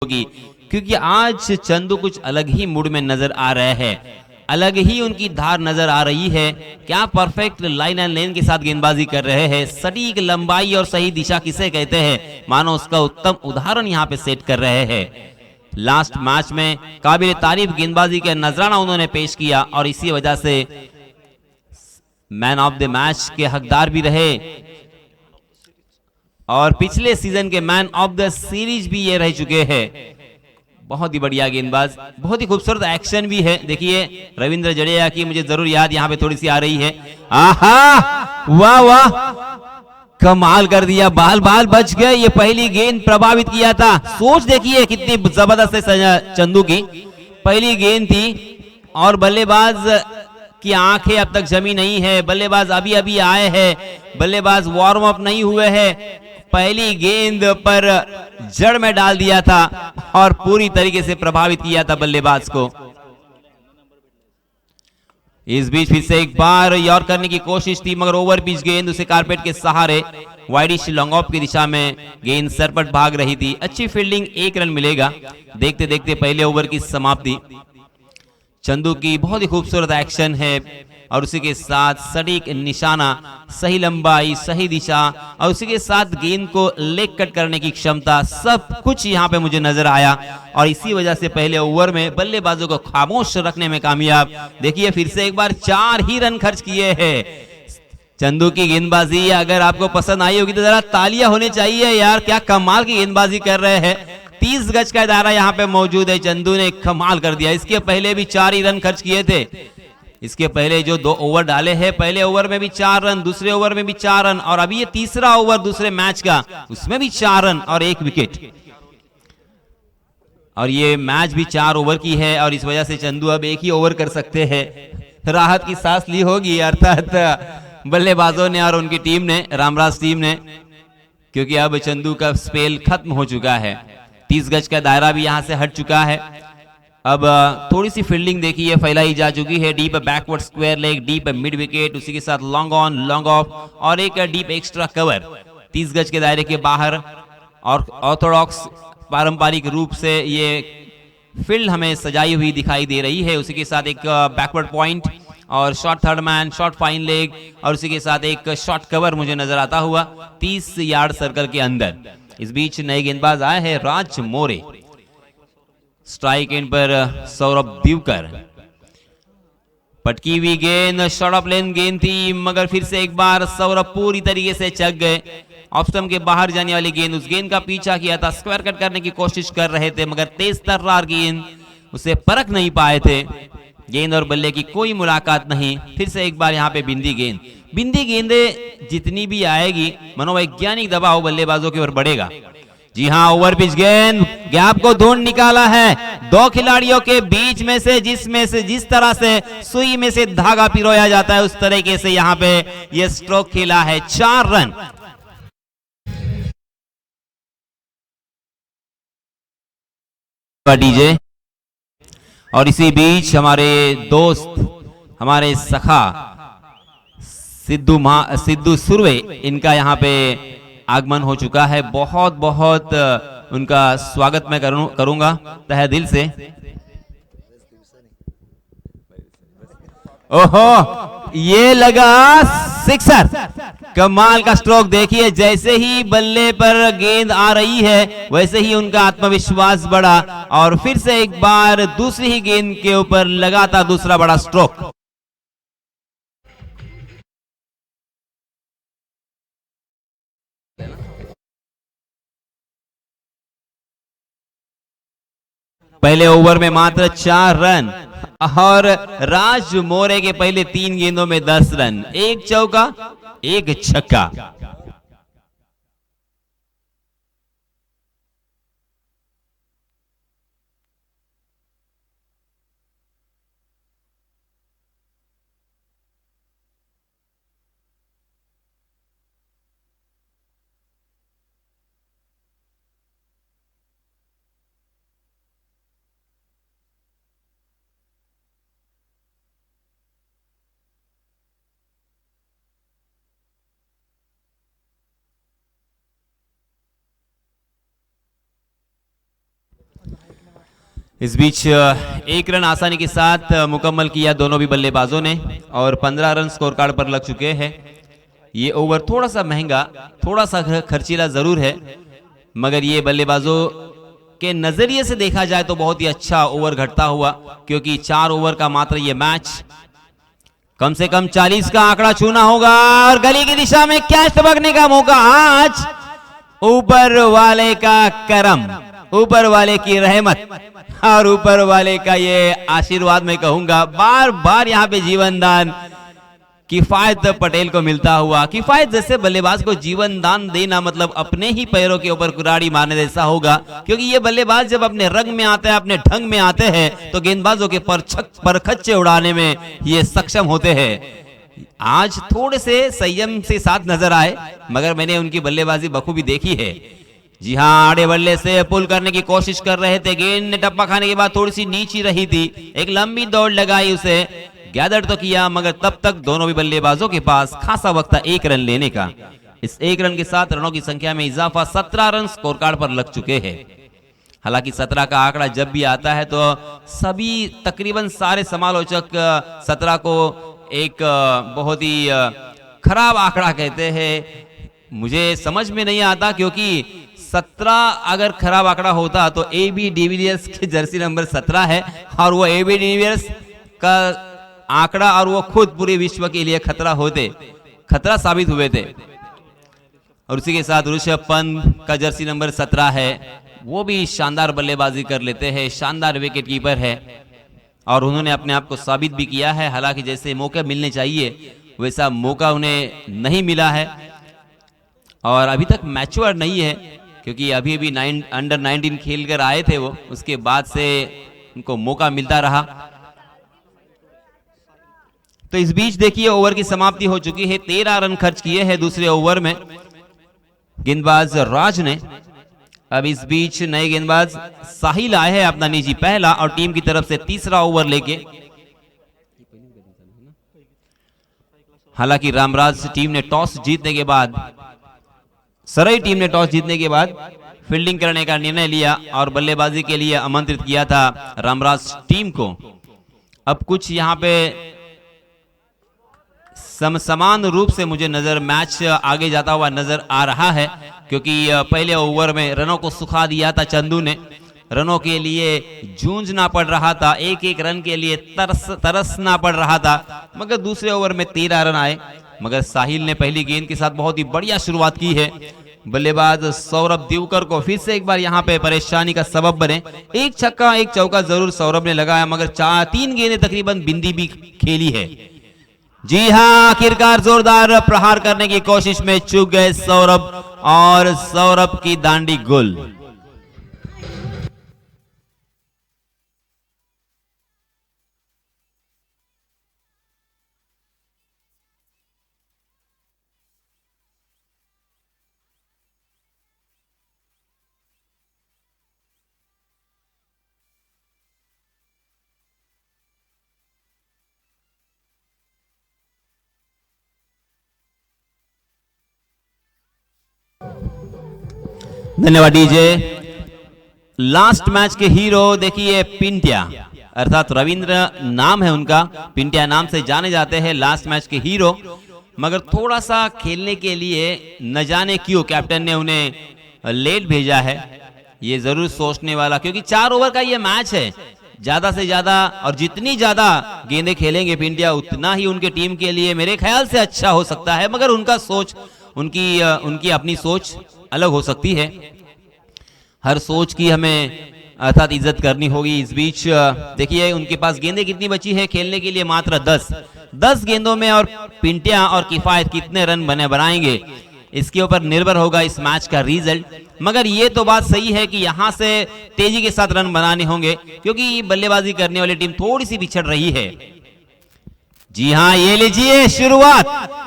होगी, क्योंकि आज चंदू कुछ अलग ही मूड में नजर आ रहे हैं, अलग ही उनकी धार नजर आ रही है। क्या परफेक्ट लाइन एंड लेन के साथ गेंदबाजी कर रहे हैं। सटीक लंबाई और सही दिशा किसे कहते हैं, मानो उसका उत्तम उदाहरण यहाँ पे सेट कर रहे हैं। लास्ट मैच में काबिल तारीफ गेंदबाजी का नजराना उन्होंने पेश किया और इसी वजह से मैन ऑफ द मैच के हकदार भी रहे और पिछले season K man of the series भी ये रह चुके हैं। बहुत ही बढ़िया गेंदबाज, बहुत ही खूबसूरत एक्शन भी है। देखिए रविंद्र जडेजा की मुझे जरूर याद यहाँ पे थोड़ी सी आ रही है। आहा, वाह वाह, कमाल कर दिया, बाल बाल बच गए। ये पहली गेंद प्रभावित किया था। सोच देखिए कितनी जबरदस्त है चंदू की। पहली गेंद थी और बल्लेबाज की आंखें अब तक जमी नहीं है, बल्लेबाज अभी अभी आए हैं, बल्लेबाज वार्म अप नहीं हुए हैं। पहली गेंद पर जड़ में डाल दिया था और पूरी तरीके से प्रभावित किया था बल्लेबाज को। इस बीच फिर से एक बार यॉर्क करने की कोशिश थी, मगर ओवर पिच गेंद उसे कारपेट के सहारे वाइडिश लॉन्ग ऑफ की दिशा में गेंद सरपट भाग रही थी। अच्छी फील्डिंग, 1 रन मिलेगा। देखते देखते पहले ओवर की समाप्ति। चंदू की बहुत ही खूबसूरत एक्शन है और उसी के साथ सटीक निशाना, सही लंबाई, सही दिशा और उसी के साथ गेंद को लेग कट करने की क्षमता, सब कुछ यहां पे मुझे नजर आया और इसी वजह से पहले ओवर में बल्लेबाजों को खामोश रखने में कामयाब। देखिए फिर से एक बार 4 ही रन खर्च किए हैं। चंदू की गेंदबाजी अगर आपको पसंद आई होगी तो जरा तालियां होनी चाहिए यार, क्या कमाल की गेंदबाजी कर रहे हैं। 30 गज का दायरा यहां पे मौजूद है। चंदू ने कमाल कर दिया। इसके पहले भी 4 ही रन खर्च किए थे। इसके पहले जो 2 ओवर डाले हैं, पहले ओवर में भी 4 रन, दूसरे ओवर में भी 4 रन और अभी ये तीसरा ओवर दूसरे मैच का, उसमें भी 4 रन और 1 विकेट। और ये मैच भी 4 ओवर की है और इस वजह से चंदू अब 1 ही ओवर कर सकते हैं। राहत की सांस ली होगी अर्थात बल्लेबाजों ने और उनकी टीम ने, रामराज टीम ने, क्योंकि अब चंदू का स्पेल खत्म हो चुका है। 30 गज का दायरा भी यहां से हट चुका है। अब थोड़ी सी फील्डिंग देखिए फैलाई जा चुकी है। Deep backward square leg, deep mid wicket, उसी के साथ लॉन्ग ऑन, लॉन्ग ऑफ और एक डीप एक्स्ट्रा कवर 30 गज के दायरे के बाहर। और ऑर्थोडॉक्स पारंपरिक रूप से ये फील्ड हमें सजाई हुई दिखाई दे रही है। उसी के साथ एक बैकवर्ड पॉइंट और short third man, short fine leg और उसी के साथ एक शॉर्ट कवर मुझे नजर आता हुआ 30 यार्ड सर्कल के अंदर। इस बीच नए गेंदबाज आए हैं राज मोरे। स्ट्राइक एंड पर सौरभ दिवकर। पटकी हुई गेंद, शॉर्ट ऑफ लेन गेंद थी, मगर फिर से एक बार सौरभ पूरी तरीके से चक गए। ऑफ स्टंप के बाहर जाने वाली गेंद, उस गेंद का पीछा किया था, स्क्वायर कट करने की कोशिश कर रहे थे, मगर तेज तर्रार गेंद उसे परख नहीं पाए थे। गेंद और बल्ले की कोई मुलाकात नहीं। फिर से एक बार यहाँ पे बिंदी गेंद। बिंदी गेंदें जितनी भी आएगी, मनोवैज्ञानिक दबाव बल्लेबाजों की ओर बढ़ेगा। जी हाँ, ओवर पिच गेंद, गैप को ढूंढ निकाला है 2 खिलाड़ियों के बीच में से, जिस तरह से सुई में से धागा पिरोया जाता है, उस तरीके से यहाँ पे ये स्ट्रोक खेला है। 4 रन। डीजे। और इसी बीच हमारे दोस्त, हमारे सखा सिद्धू सुरवे, इनका यहाँ पे आगमन हो चुका है। बहुत बहुत उनका स्वागत मैं करूंगा तहे दिल से। ओहो, ये लगा सिक्सर। कमाल का स्ट्रोक। देखिए जैसे ही बल्ले पर गेंद आ रही है वैसे ही उनका आत्मविश्वास बढ़ा और फिर से एक बार दूसरी ही गेंद के ऊपर लगातार दूसरा बड़ा स्ट्रोक। पहले ओवर में मात्र 4 रन और राज मोरे के पहले 3 गेंदों में 10 रन, 1 चौका 1 छक्का। इस बीच एक रन आसानी के साथ मुकम्मल किया दोनों भी बल्लेबाजों ने और 15 रन स्कोर कार्ड पर लग चुके हैं। ये ओवर थोड़ा सा महंगा, थोड़ा सा खर्चीला जरूर है, मगर ये बल्लेबाजों के नजरिए से देखा जाए तो बहुत ही अच्छा ओवर घटता हुआ, क्योंकि 4 ओवर का मात्र ये मैच, कम से कम 40 का आंकड़ा छूना होगा और गली की दिशा में कैच टपकने का मौका। आज ऊपर वाले का करम, ऊपर वाले की रहमत और ऊपर वाले का ये आशीर्वाद मैं कहूंगा, बार बार यहाँ पे जीवन दान किफायत पटेल को मिलता हुआ। किफायत जैसे बल्लेबाज को जीवन दान देना मतलब अपने ही पैरों के ऊपर कुराड़ी मारने जैसा होगा, क्योंकि ये बल्लेबाज जब अपने रंग में आते हैं, अपने ढंग में आते हैं, तो गेंदबाजों के परखच्चे उड़ाने में ये सक्षम होते हैं। आज थोड़े से संयम से साथ नजर आए, मगर मैंने उनकी बल्लेबाजी बखूबी देखी है। जी हाँ, आड़े बल्ले से पुल करने की कोशिश कर रहे थे, गेंद ने टप्पा खाने के बाद थोड़ी सी नीची रही थी, एक लंबी दौड़ लगाई, उसे गैदर तो किया, मगर तब तक दोनों भी बल्लेबाजों के पास खासा वक्त था 1 रन लेने का। इस 1 रन के साथ रनों की संख्या में इजाफा, 17 रन स्कोर कार्ड पर लग चुके हैं। हालांकि 17 का आंकड़ा जब भी आता है तो सभी तकरीबन सारे समालोचक 17 को एक बहुत ही खराब आंकड़ा कहते हैं। मुझे समझ में नहीं आता, क्योंकि 17 अगर खराब आंकड़ा होता तो AB डिविलियर्स की जर्सी नंबर 17 है और वो AB डिविलियर्स का आंकड़ा और वो खुद पूरे विश्व के लिए खतरा साबित हुए थे। और उसी के साथ ऋषभ पंत का जर्सी नंबर 17 है, वो भी शानदार बल्लेबाजी कर लेते हैं, शानदार विकेट कीपर है और उन्होंने अपने आप को साबित भी किया है। हालांकि जैसे मौके मिलने चाहिए वैसा मौका उन्हें नहीं मिला है और अभी तक मैच्योर नहीं है, क्योंकि अभी अभी अंडर 19 खेल कर आए थे वो, उसके बाद से उनको मौका मिलता रहा। तो इस बीच देखिए ओवर की समाप्ति हो चुकी है, 13 रन खर्च किए हैं दूसरे ओवर में गेंदबाज राज ने। अब इस बीच नए गेंदबाज साहिल आए हैं अपना निजी पहला और टीम की तरफ से तीसरा ओवर लेके। हालांकि रामराज टीम ने टॉस जीतने के बाद, सरई टीम ने टॉस जीतने के बाद फील्डिंग करने का निर्णय लिया और बल्लेबाजी के लिए आमंत्रित किया था रामराज टीम को। अब कुछ यहां पे समान रूप से मुझे मैच आगे जाता हुआ नजर आ रहा है, क्योंकि पहले ओवर में रनों को सुखा दिया था चंदू ने, रनों के लिए जूझना पड़ रहा था, एक एक रन के लिए तरसना पड़ रहा था, मगर दूसरे ओवर में 13 रन आए। मगर साहिल ने पहली गेंद के साथ बहुत ही बढ़िया शुरुआत की है। बल्लेबाज सौरभ दिवकर को फिर से एक बार यहां पे परेशानी का सबब बने। एक छक्का एक चौका जरूर सौरभ ने लगाया, मगर 3 गेंदें तकरीबन बिंदी भी खेली है। जी हां, आखिरकार जोरदार प्रहार करने की कोशिश में चूक गए सौरभ और सौरभ की दांडी गुल। धन्यवाद डीजे। लास्ट मैच के हीरो देखिए पिंटिया, अर्थात रविंद्र नाम है उनका, पिंटिया नाम से जाने जाते हैं लास्ट मैच के हीरो। मगर थोड़ा सा खेलने के लिए न जाने क्यों कैप्टन ने उन्हें लेट भेजा है, ये जरूर सोचने वाला, क्योंकि 4 ओवर का ये मैच है, ज्यादा से ज्यादा और जितनी ज्यादा गेंदें खेलेंगे पिंटिया उतना ही उनके टीम के लिए मेरे ख्याल से अच्छा हो सकता है। मगर उनका सोच, उनकी अपनी सोच अलग हो सकती है। हर सोच की हमें अर्थात इज्जत करनी होगी। इस बीच देखिए उनके पास गेंदें कितनी बची है खेलने के लिए, मात्र 10 गेंदों में, और पिंटिया और किफायत कितने रन बनाएंगे इसके ऊपर निर्भर होगा इस मैच का रिजल्ट। मगर ये तो बात सही है कि यहां से तेजी के साथ रन बनाने होंगे, क्योंकि बल्लेबाजी करने वाली टीम थोड़ी सी पिछड़ रही है। जी हाँ, ये लीजिए शुरुआत।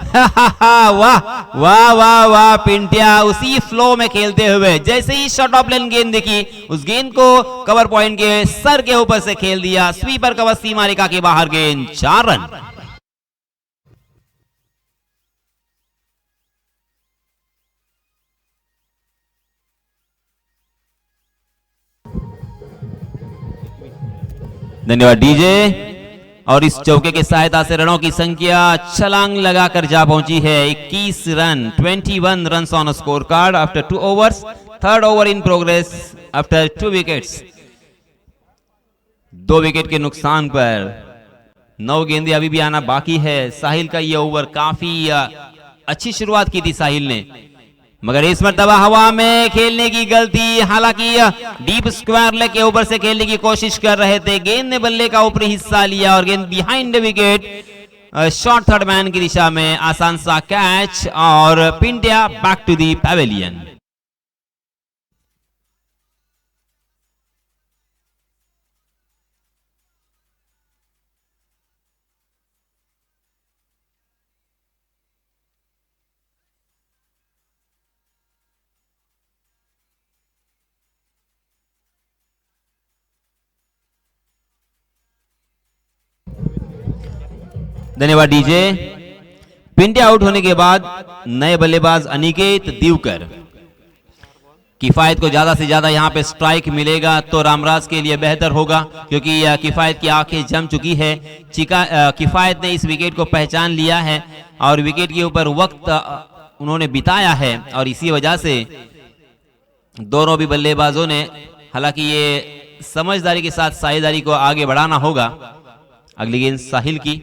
वाह वाह वाह वाह, पिंटिया उसी फ्लो में खेलते हुए, जैसे ही शॉट ऑफ लेन गेंद देखी, उस गेंद को कवर पॉइंट के सर के ऊपर से खेल दिया, स्वीपर कवर सीमा रेखा के बाहर, गेंद 4 रन। धन्यवाद डीजे। और इस चौके की सहायता से रनों की संख्या छलांग लगाकर जा पहुंची है 21 run, 21 runs on score card after 2 overs, third over in progress after 2 wickets. 2 wicket के नुकसान पर 9 गेंदें अभी भी आना बाकी है। साहिल का ये ओवर काफी अच्छी शुरुआत की थी साहिल ने, मगर इस मर्तबा हवा में खेलने की गलती। हालांकि डीप स्क्वायर लेग के ऊपर से खेलने की कोशिश कर रहे थे, गेंद ने बल्ले का ऊपरी हिस्सा लिया और गेंद behind wicket, short third man की दिशा में आसान सा कैच और पिंडिया बैक टू दी पैवेलियन। धन्यवाद डीजे। पिंडिया आउट होने के बाद नए बल्लेबाज अनिकेत दिवकर। किफायत को ज्यादा से ज्यादा यहां पे स्ट्राइक मिलेगा तो रामराज के लिए बेहतर होगा, क्योंकि किफायत की आंखें जम चुकी है। किफायत ने इस विकेट को पहचान लिया है और विकेट के ऊपर वक्त उन्होंने बिताया है और इसी वजह से दोनों भी बल्लेबाजों ने, हालांकि ये समझदारी के साथ साझेदारी को आगे बढ़ाना होगा। अगली गेंद साहिल की।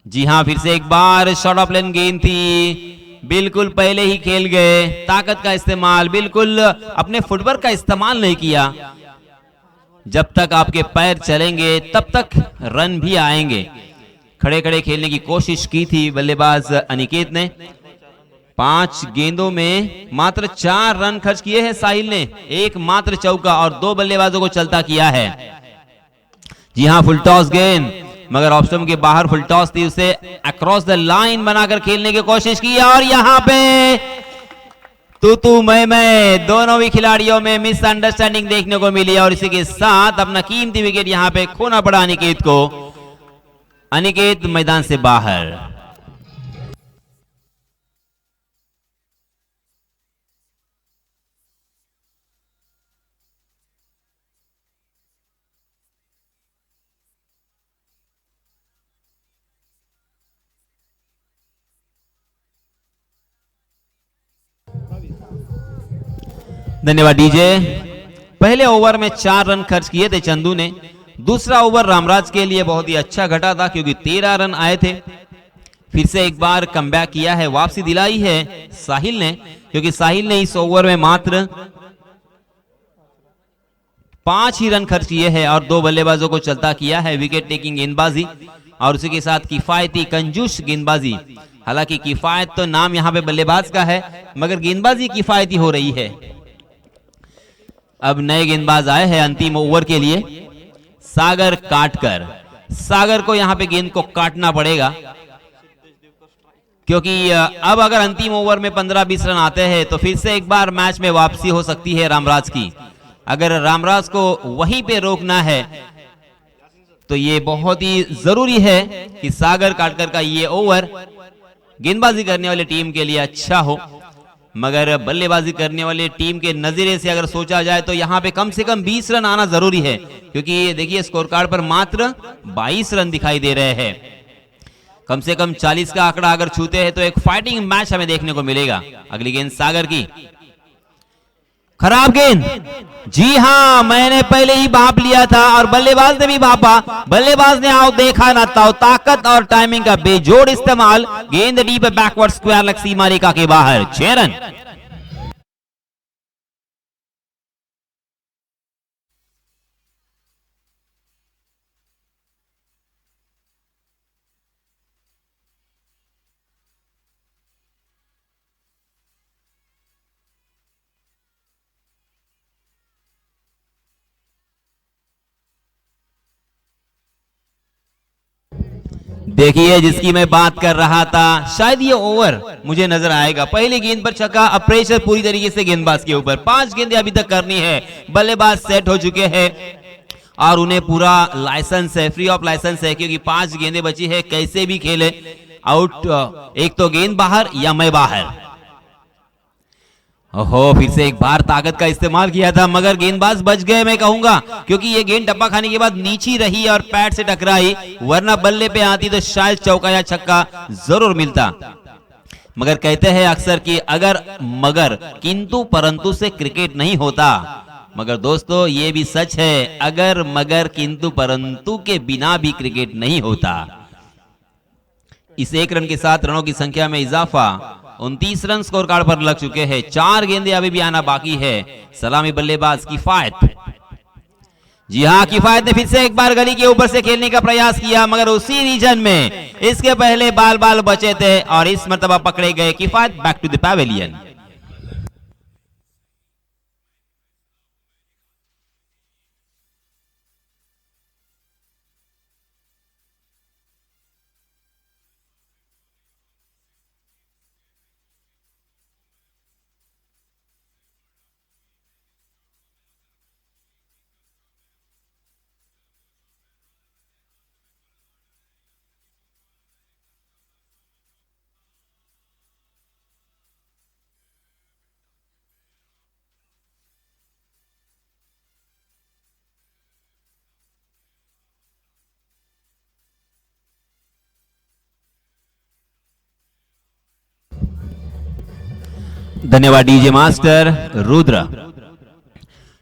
जी हां, फिर से एक बार शॉर्ट ऑफ लेन गेंद थी, बिल्कुल पहले ही खेल गए। ताकत का इस्तेमाल, बिल्कुल अपने फुटवर्क का इस्तेमाल नहीं किया। जब तक आपके पैर चलेंगे तब तक रन भी आएंगे। खड़े खड़े खेलने की कोशिश की थी बल्लेबाज अनिकेत ने। 5 गेंदों में मात्र 4 रन खर्च किए हैं साहिल ने, एक मात्र चौका और 2 बल्लेबाजों को चलता किया है। जी हां, फुल टॉस गेंद, मगर ऑप्शन के बाहर फुल टॉस थी, उसे अक्रॉस द लाइन बनाकर खेलने की कोशिश की और यहां पे तू मैं दोनों भी खिलाड़ियों में मिसअंडरस्टैंडिंग देखने को मिली और इसी के साथ अपना कीमती विकेट यहां पे खोना पड़ा अनिकेत को। अनिकेत मैदान से बाहर। धन्यवाद डीजे। पहले ओवर में 4 रन खर्च किए थे चंदू ने। दूसरा ओवर रामराज के लिए बहुत ही अच्छा घटा था क्योंकि 13 रन आए थे। फिर से एक बार कमबैक किया है, वापसी दिलाई है साहिल ने, क्योंकि साहिल ने इस ओवर में मात्र 5 ही रन खर्च किए हैं और 2 बल्लेबाजों को चलता किया है। विकेट टेकिंग गेंदबाजी और उसी के साथ किफायती कंजूस गेंदबाजी। हालांकि किफायत तो नाम यहां पे बल्लेबाज का है, मगर गेंदबाजी किफायती हो रही है। अब नए गेंदबाज आए हैं अंतिम ओवर के लिए, सागर काटकर। सागर को यहां पे गेंद को काटना पड़ेगा, क्योंकि अब अगर अंतिम ओवर में 15-20 रन आते हैं तो फिर से एक बार मैच में वापसी हो सकती है रामराज की। अगर रामराज को वहीं पे रोकना है तो ये बहुत ही जरूरी है कि सागर काटकर का ये ओवर गेंदबाजी करने वाली टीम के लिए अच्छा हो, मगर बल्लेबाजी करने वाले टीम के नजरिए से अगर सोचा जाए तो यहां पे कम से कम 20 रन आना जरूरी है, क्योंकि देखिए स्कोर कार्ड पर मात्र 22 रन दिखाई दे रहे हैं। कम से कम 40 का आंकड़ा अगर छूते हैं तो एक फाइटिंग मैच हमें देखने को मिलेगा। अगली गेंद सागर की, खराब गेंद। जी हां, मैंने पहले ही भाप लिया था और बल्लेबाज ने भी भापा। बल्लेबाज ने आओ देखा ना ताओ, ताकत और टाइमिंग का बेजोड़ इस्तेमाल। गेंद डीप बैकवर्ड स्क्वायर लेग सीमा रेखा के बाहर, 6 रन। देखिए जिसकी मैं बात कर रहा था, शायद ये ओवर मुझे नजर आएगा। पहली गेंद पर छक्का, अब प्रेशर पूरी तरीके से गेंदबाज के ऊपर। 5 गेंदें अभी तक करनी है। बल्लेबाज सेट हो चुके हैं और उन्हें पूरा लाइसेंस है, फ्री ऑफ लाइसेंस है, क्योंकि 5 गेंदें बची है, कैसे भी खेले। आउट, एक तो गेंद बाहर या मैं बाहर। ओहो, फिर से एक बार ताकत का इस्तेमाल किया था मगर गेंदबाज बच गए मैं कहूंगा, क्योंकि ये गेंद टप्पा खाने के बाद नीची रही और पैड से टकराई, वरना बल्ले पे आती तो शायद चौका या छक्का जरूर मिलता। मगर कहते हैं अक्सर कि अगर मगर किंतु परंतु से क्रिकेट नहीं होता। मगर दोस्तों ये भी सच है, अगर मगर किंतु परंतु के बिना भी क्रिकेट नहीं होता। इस 1 रन के साथ रनों की संख्या में इजाफा, 29 रन स्कोर कार्ड पर लग चुके हैं। 4 गेंदें अभी भी आना बाकी है। सलामी बल्लेबाज किफायत, जी हाँ, किफायत ने फिर से एक बार गली के ऊपर से खेलने का प्रयास किया मगर उसी रीजन में इसके पहले बाल बचे थे और इस मर्तबा पकड़े गए। किफायत बैक टू द पैवेलियन। धन्यवाद डीजे मास्टर रुद्र।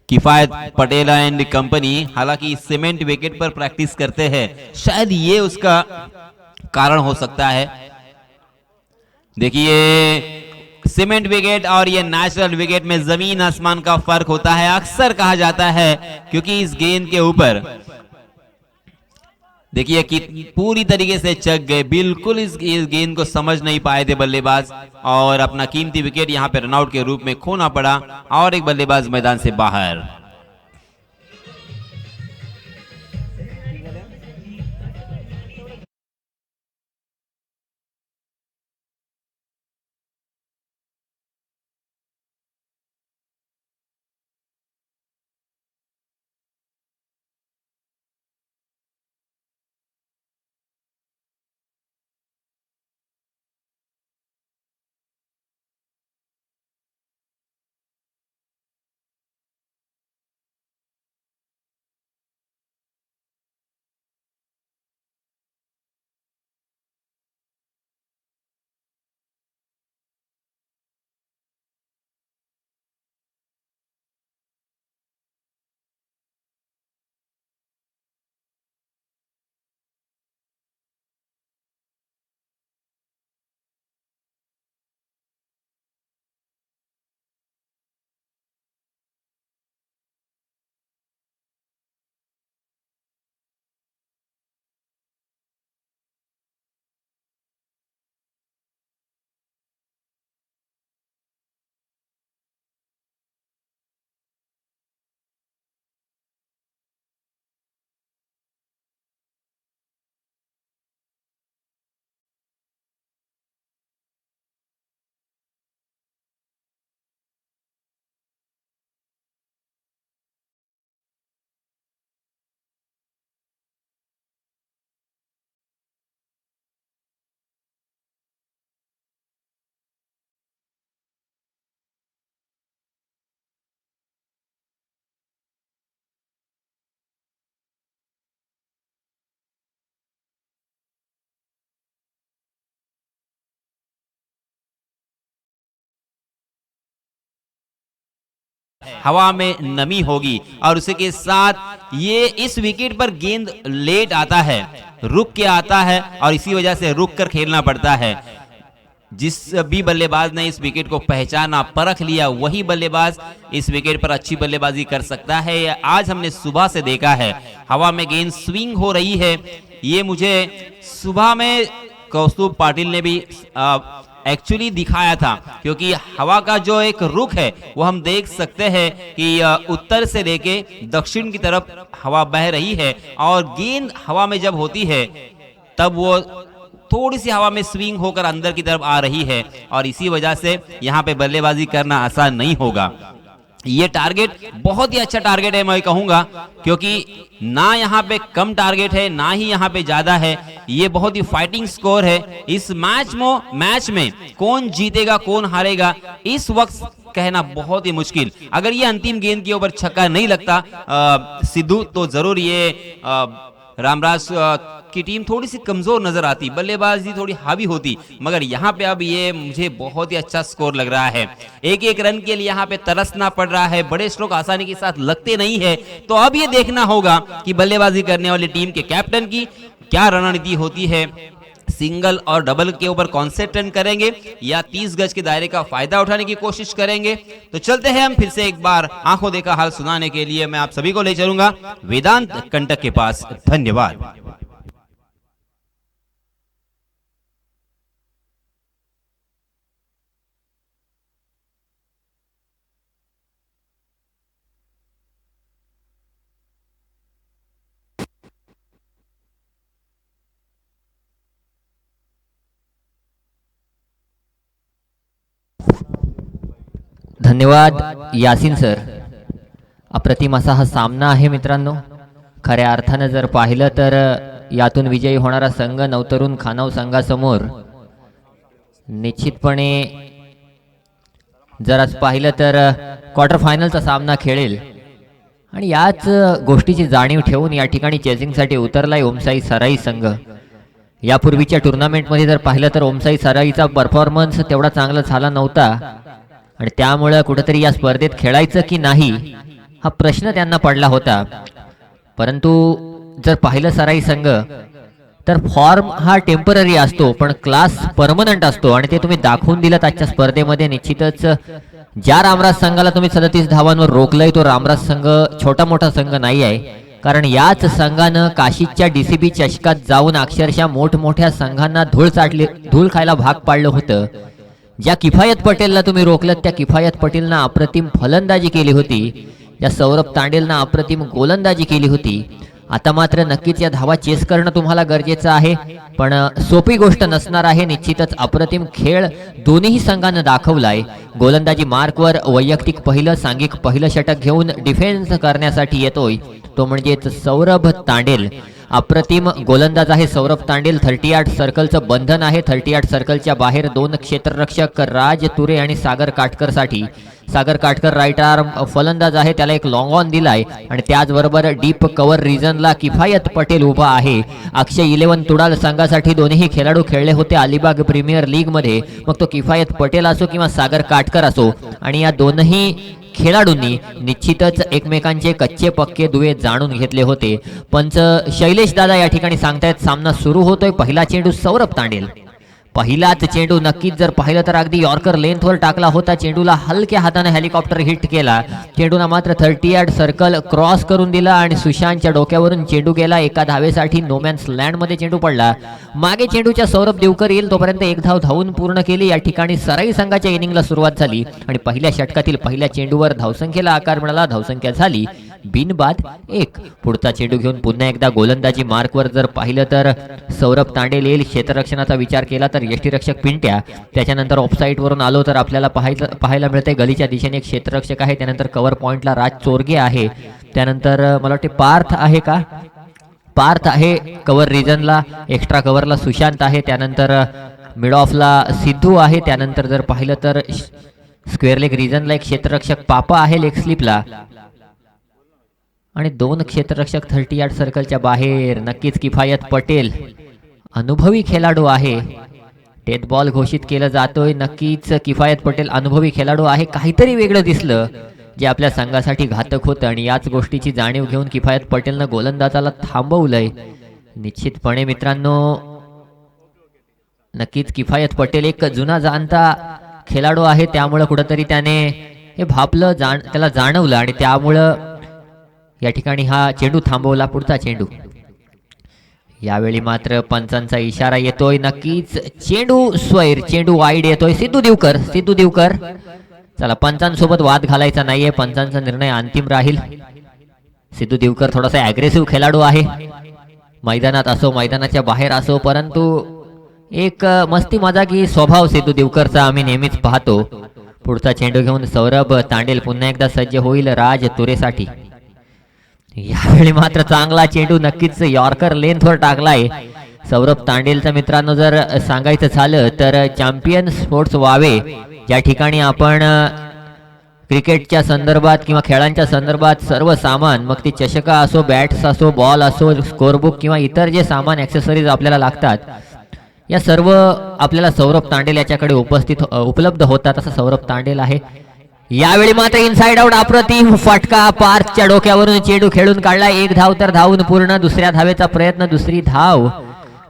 किफायत पटेल एंड कंपनी हालांकि सीमेंट विकेट पर प्रैक्टिस करते हैं, शायद ये उसका कारण हो सकता है। देखिए सीमेंट विकेट और ये नेचुरल विकेट में जमीन आसमान का फर्क होता है, अक्सर कहा जाता है, क्योंकि इस गेंद के ऊपर देखिए कि पूरी तरीके से चक गए, बिल्कुल इस गेंद को समझ नहीं पाए थे बल्लेबाज और अपना कीमती विकेट यहां पे रनआउट के रूप में खोना पड़ा और एक बल्लेबाज मैदान से बाहर। हवा में नमी होगी और उसके साथ ये इस विकेट पर गेंद लेट आता है, रुक के आता है और इसी वजह से रुक कर खेलना पड़ता है। जिस भी बल्लेबाज ने इस विकेट को पहचाना, परख लिया, वही बल्लेबाज इस विकेट पर अच्छी बल्लेबाजी कर सकता है। आज हमने सुबह से देखा है हवा में गेंद स्विंग हो रही है। ये मुझे सुबह में कौस्तुभ पाटिल ने भी एक्चुअली दिखाया था, क्योंकि हवा का जो एक रुख है वो हम देख सकते हैं कि उत्तर से लेके दक्षिण की तरफ हवा बह रही है और गेंद हवा में जब होती है तब वो थोड़ी सी हवा में स्विंग होकर अंदर की तरफ आ रही है और इसी वजह से यहाँ पे बल्लेबाजी करना आसान नहीं होगा। ये टारगेट बहुत ही अच्छा टारगेट है मैं कहूंगा, क्योंकि ना यहाँ पे कम टारगेट है ना ही यहाँ पे ज्यादा है। ये बहुत ही फाइटिंग स्कोर है। इस मैच में कौन जीतेगा कौन हारेगा इस वक्त कहना बहुत ही मुश्किल। अगर ये अंतिम गेंद के ऊपर छक्का नहीं लगता सिद्धू तो जरूर ये रामराज की टीम थोड़ी सी कमजोर नजर आती, बल्लेबाजी थोड़ी हावी होती, मगर यहाँ पे अब ये मुझे बहुत ही अच्छा स्कोर लग रहा है। एक एक रन के लिए यहाँ पे तरसना पड़ रहा है, बड़े स्ट्रोक आसानी के साथ लगते नहीं है। तो अब ये देखना होगा कि बल्लेबाजी करने वाली टीम के कैप्टन की क्या रणनीति होती है, सिंगल और डबल के ऊपर कौन से टर्न करेंगे या 30 गज के दायरे का फायदा उठाने की कोशिश करेंगे। तो चलते हैं हम फिर से एक बार आंखों देखा हाल सुनाने के लिए मैं आप सभी को ले चलूंगा वेदांत कंटक के पास। धन्यवाद। धन्यवाद यासिन सर। अप्रतिम असा हा सामना आहे मित्रांनो। खऱ्या अर्थाने जर पाहिलं तर यातून विजयी होणारा संघ नवतरुण खानाव संघासमोर निश्चितपणे जर आज पाहिलं तर क्वार्टर फायनलचा सामना खेळेल आणि याच गोष्टीची जाणीव ठेवून या ठिकाणी चेसिंगसाठी उतरलाय ओमसाई सराई संघ। यापूर्वीच्या टुर्नामेंटमध्ये जर पाहिलं तर ओमसाई सराईचा परफॉर्मन्स तेवढा चांगला झाला नव्हता आणि त्यामुळे कुठेतरी या स्पर्धेत खेळायचं की नाही हा प्रश्न त्यांना पडला होता। परंतु जर पाहिलं सराई संघ तर फॉर्म हा टेम्पररी असतो पण क्लास परमनंट असतो आणि ते तुम्ही दाखवून दिलं आजच्या स्पर्धेमध्ये। निश्चितच ज्या रामराज संघाला तुम्ही 37 धावांवर रोखलंय तो रामराज संघ छोटा मोठा संघ नाही आहे, कारण याच संघानं काशीच्या डीसीबी चषकात जाऊन अक्षरशः मोठमोठ्या संघांना धूळ खायला भाग पाडलं होतं। ज्या किफायत पटेलला तुम्ही रोखलत त्या किफायत पटेलनं अप्रतिम फलंदाजी केली होती, ज्या सौरभ तांडेलनं अप्रतिम गोलंदाजी केली होती। आता मात्र नक्कीच या धावा चेस करणं तुम्हाला गरजेचं आहे, पण सोपी गोष्ट नसणार आहे। निश्चितच अप्रतिम खेळ दोन्ही संघानं दाखवलाय। गोलंदाजी मार्कवर वैयक्तिक पहिलं सांघिक पहिलं षटक घेऊन डिफेन्स करण्यासाठी येतोय तो म्हणजेच सौरभ तांडेल। अप्रतिम गोलंदाज आहे सौरभ तांडेल। 38 सर्कलचं बंधन आहे। 38 सर्कलच्या बाहेर दोन क्षेत्ररक्षक राज तुरे आणि सागर काटकर साठी। सागर काटकर राईट आर्म फलंदाज आहे, त्याला एक लॉंग ऑन दिलाय आणि त्याचबरोबर डीप कव्हर रिजनला किफायत पटेल उभा आहे। अक्षय 11 तुडाल संघासाठी दोन्ही खेळाडू खेळले होते अलिबाग प्रीमियर लीग मध्ये, मग तो किफायत पटेल असो किंवा सागर काटकर असो, आणि या दोनही खेळाडूंनी निश्चितच एकमेकांचे कच्चे पक्के दुवे जाणून घेतले होते। पंच शैलेश दादा या ठिकाणी सांगतायत सामना सुरू होतोय। पहिला चेंडू सौरभ तांडेल, पहिलाच चेंडू नक्कीच जर पाहिलं तर अगदी यॉर्कर लेंथवर टाकला होता। चेंडूला हलक्या हाताने हेलिकॉप्टर हिट केला, चेंडूला मात्र 38 सर्कल क्रॉस करून दिला आणि सुशांतच्या डोक्यावरून चेंडू गेला। एका धावेसाठी नोमॅन्स लँड मध्ये चेंडू पडला। मागे चेंडूच्या सौरभ देवकर येईल तोपर्यंत एक धाव धावून पूर्ण केली। या ठिकाणी सराई संघाच्या इनिंगला सुरुवात झाली आणि पहिल्या षटकातील पहिल्या चेंडूवर धावसंख्येला आकार मिळाला। धावसंख्या झाली बिनबाद 1। पुढचा चेंडू घेऊन पुन्हा एकदा गोलंदाजी मार्कवर जर पाहिलं तर सौरभ तांडेल येईल। क्षेत्ररक्षणाचा विचार केला तर यष्टीरक्षक पिंट्या, त्याच्यानंतर ऑफसाईड वरून आलो तर आपल्याला पाहायला मिळते गलीच्या दिशेने एक क्षेत्ररक्षक आहे, त्यानंतर कव्हर पॉइंटला राज चोरगे आहे, त्यानंतर मला वाटते पार्थ आहे का, पार्थ आहे कव्हर रिजनला, एक्स्ट्रा कव्हरला सुशांत आहे, त्यानंतर मिड ऑफला सिद्धू आहे, त्यानंतर जर पाहिलं तर स्क्वेअर लेग रिजनला एक क्षेत्ररक्षक पापा आहे लेग स्लिपला, आणि दोन क्षेत्ररक्षक 38 सर्कलच्या बाहेर। नक्कीच किफायत पटेल अनुभवी खेळाडू आहे, डेथ बॉल घोषित केलं जातोय। नक्कीच किफायत पटेल अनुभवी खेळाडू आहे। काहीतरी वेगळं दिसलं जे आपल्या संघासाठी घातक होतं आणि याच गोष्टीची जाणीव घेऊन किफायत पटेलनं गोलंदाजाला थांबवलंय। निश्चितपणे मित्रांनो नक्कीच किफायत पटेल एक जुना जाणता खेळाडू आहे, त्यामुळे कुठेतरी त्याने हे भापलं त्याला जाणवलं आणि त्यामुळं या ठिकाणी हा चेंडू थांबवला। पुढचा चेंडू यावेळी मात्र पंचांचा इशारा येतोय। नक्कीच चेंडू स्वैर, चेंडू वाईड येतोय। सिद्धू देवकर चला पंचांसोबत वाद घालायचा नाहीये, पंचांचा निर्णय अंतिम राहील। सिद्धू देवकर थोडासा ॲग्रेसिव्ह खेळाडू आहे, मैदानात असो मैदानाच्या बाहेर असो, परंतु एक मस्ती मजाकी स्वभाव सिद्धू देवकरचा आम्ही नेहमीच पाहतो। पुढचा चेंडू घेऊन सौरभ तांडेल पुन्हा एकदा सज्ज होईल राज तुरेसाठी। यावेळी मात्र चांगला चेंडू नक्कीच यॉर्कर लेंथवर टाकलाय सौरभ तांडेलचा। मित्रांनो जर सांगायचं झालं तर चॅम्पियन स्पोर्ट्स वावे या ठिकाणी आपण क्रिकेटच्या संदर्भात किंवा खेळांच्या संदर्भात सर्व सामान, मग ती चषका असो, बॅट्स असो, बॉल असो, स्कोरबुक किंवा इतर जे सामान ॲक्सेसरीज आपल्याला लागतात, या सर्व आपल्याला सौरभ तांडेल याच्याकडे उपलब्ध होतात. असं सौरभ तांडेल आहे. यावेळी मात्र इनसाइड आउट, अप्रतिम फटका, पार्कच्या डोक्यावरून चेंडू खेळून काढला. एक धाव तर धावून पूर्ण. दुसऱ्या धावेचा प्रयत्न, दुसरी धाव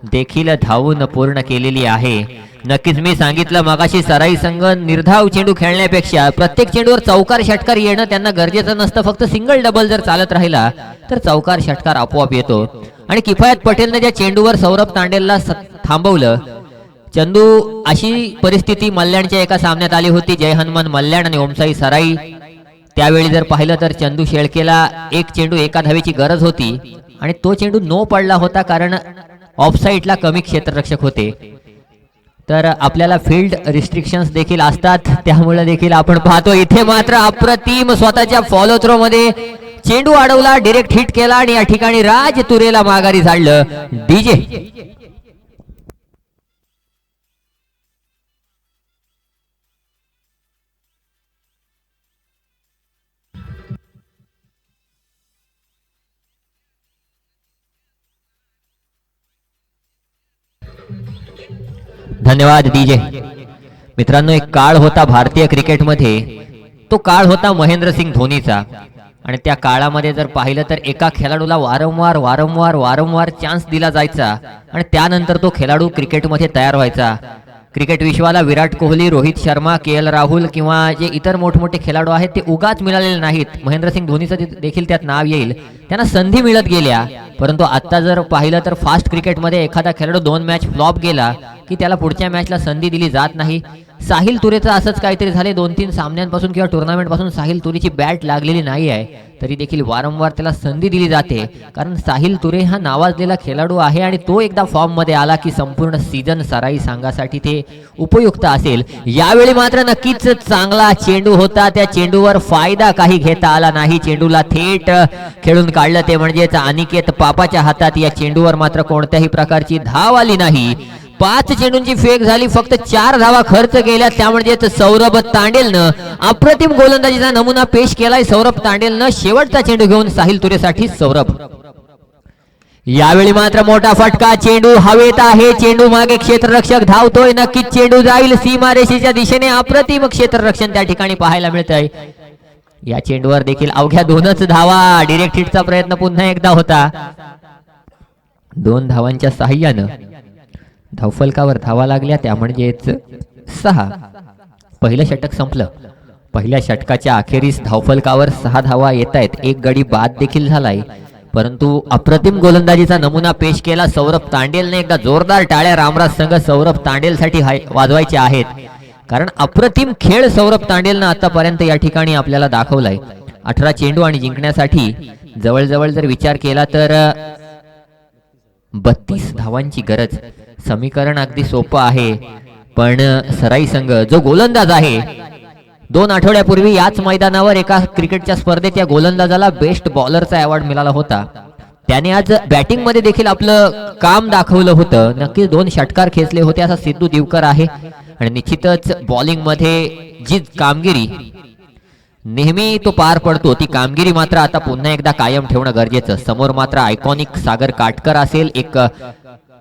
देखील धावून पूर्ण केलेली आहे. नक्कीच मी सांगितलं मगाशी, सराई संघ निर्धाव चेंडू खेळण्यापेक्षा प्रत्येक चेंडूवर चौकार षटकार येणं त्यांना गरजेचं नसतं. फक्त सिंगल डबल जर चालत राहिला तर चौकार षटकार आपोआप येतो. आणि किफायत पटेलने ज्या चेंडूवर सौरभ तांडेलला थांबवलं, चंदू, अशी परिस्थिती मल्याणच्या एका सामन्यात आली होती. जय हनुमान मल्याण आणि ओमसाई सराई. त्यावेळी जर पाहिलं तर चंदू शेळकेला एक चेंडू एका धावेची गरज होती आणि तो चेंडू नो पडला होता, कारण ऑफसाईडला कमी क्षेत्ररक्षक होते. तर आपल्याला फील्ड रिस्ट्रिक्शन्स देखील असतात, त्यामुळे देखील आपण पाहतो इथे मात्र अप्रतिम स्वतःच्या फॉलो थ्रो मध्ये चेंडू अडवला, डायरेक्ट हिट केला आणि या ठिकाणी राज तुरेला माघारी झाडलं. डीजे धन्यवाद डीजे. मित्रांनो, एक काळ होता भारतीय क्रिकेटमध्ये, तो काळ होता महेंद्रसिंग धोनीचा. आणि त्या काळामध्ये जर पाहिलं तर एका खेळाडूला वारंवार वारंवार वारंवार चान्स दिला जायचा आणि त्यानंतर तो खेळाडू क्रिकेटमध्ये तयार व्हायचा. Cricket विश्वाला Virat Kohli, Rohit Sharma, KL. राहुल किंवा जे इतर मोठमोठे खेळाडू आहेत ते उगाच मिळालेले नाहीत. महेंद्रसिंग धोनीचं देखील त्यात नाव येईल. त्यांना संधी मिळत गेल्या, परंतु आता जर पाहिलं तर फास्ट क्रिकेटमध्ये एखादा खेळाडू 2 मॅच फ्लॉप गेला की त्याला पुढच्या मॅचला संधी दिली जात नाही. साहिल तुरेचं असंच काहीतरी झाले. 2-3 सामन्यांपासून किंवा टुर्नामेंट पासून साहिल तुरेची बॅट लागलेली नाही आहे, तरी देखील वारंवार त्याला संधी दिली जाते. कारण साहिल तुरे हा नावाजलेला खेळाडू आहे आणि तो एकदा फॉर्म मध्ये आला की संपूर्ण सीझन सराई संघासाठी ते उपयुक्त असेल. यावेळी मात्र नक्कीच चांगला चेंडू होता. त्या चेंडूवर फायदा काही घेता आला नाही. चेंडूला थेट खेळून काढलं, ते म्हणजेच अनिकेत पापाच्या हातात. या चेंडूवर मात्र कोणत्याही प्रकारची धाव आली नाही. 5 चेंडूंची फेक झाली, फक्त 4 धावा खर्च केल्या. त्यामुळेच सौरभ तांडेलनं अप्रतिम गोलंदाजीचा नमुना पेश केलाय. सौरभ तांडेलनं शेवटचा चेंडू घेऊन साहिल तुरेसाठी सौरभ. यावेळी मात्र मोठा फटका, चेंडू हवेत आहे. चेंडू मागे क्षेत्ररक्षक धावतोय. नक्कीच चेंडू जाईल सीमारेषेच्या दिशेने. अप्रतिम क्षेत्ररक्षण त्या ठिकाणी पाहायला मिळतंय. या चेंडूवर देखील अवघ्या 2च धावा. डायरेक्ट हिटचा प्रयत्न पुन्हा एकदा होता. 2 धावांच्या साहाय्यानं धावफलकावर धावा लागल्या, त्या म्हणजेच 6. पहिलं षटक संपलं. पहिल्या षटकाच्या अखेरीस धावफलकावर 6 धावा येत आहेत. एक गडी बाद देखील झालाय, परंतु अप्रतिम गोलंदाजीचा नमुना पेश केला सौरभ तांडेलने. एकदा जोरदार टाळ्या रामराज संघ सौरभ तांडेलसाठी वाजवायचे आहेत, कारण अप्रतिम खेळ सौरभ तांडेलनं आतापर्यंत या ठिकाणी आपल्याला दाखवलाय. 18 चेंडू आणि जिंकण्यासाठी जवळजवळ जर विचार केला तर 32 धावांची गरज. समीकरण अगदी सोपं आहे, पण सराई संघ जो गोलंदाज आहे, 2 आठवड्यापूर्वी याच मैदानावर एका क्रिकेटच्या स्पर्धेत या गोलंदाजाला बेस्ट बॉलरचा अवॉर्ड मिळाला होता. त्याने आज बॅटिंग मध्ये देखील आपलं काम दाखवलं होतं. नक्कीच 2 षटकार खेचले होते असा सिद्धू दिवकर आहे. आणि निश्चितच बॉलिंग मध्ये जी कामगिरी नेहमी तो पार पडतो, ती कामगिरी मात्र आता पुन्हा एकदा कायम ठेवणं गरजेचं. समोर मात्र आयकॉनिक सागर काटकर असेल. एक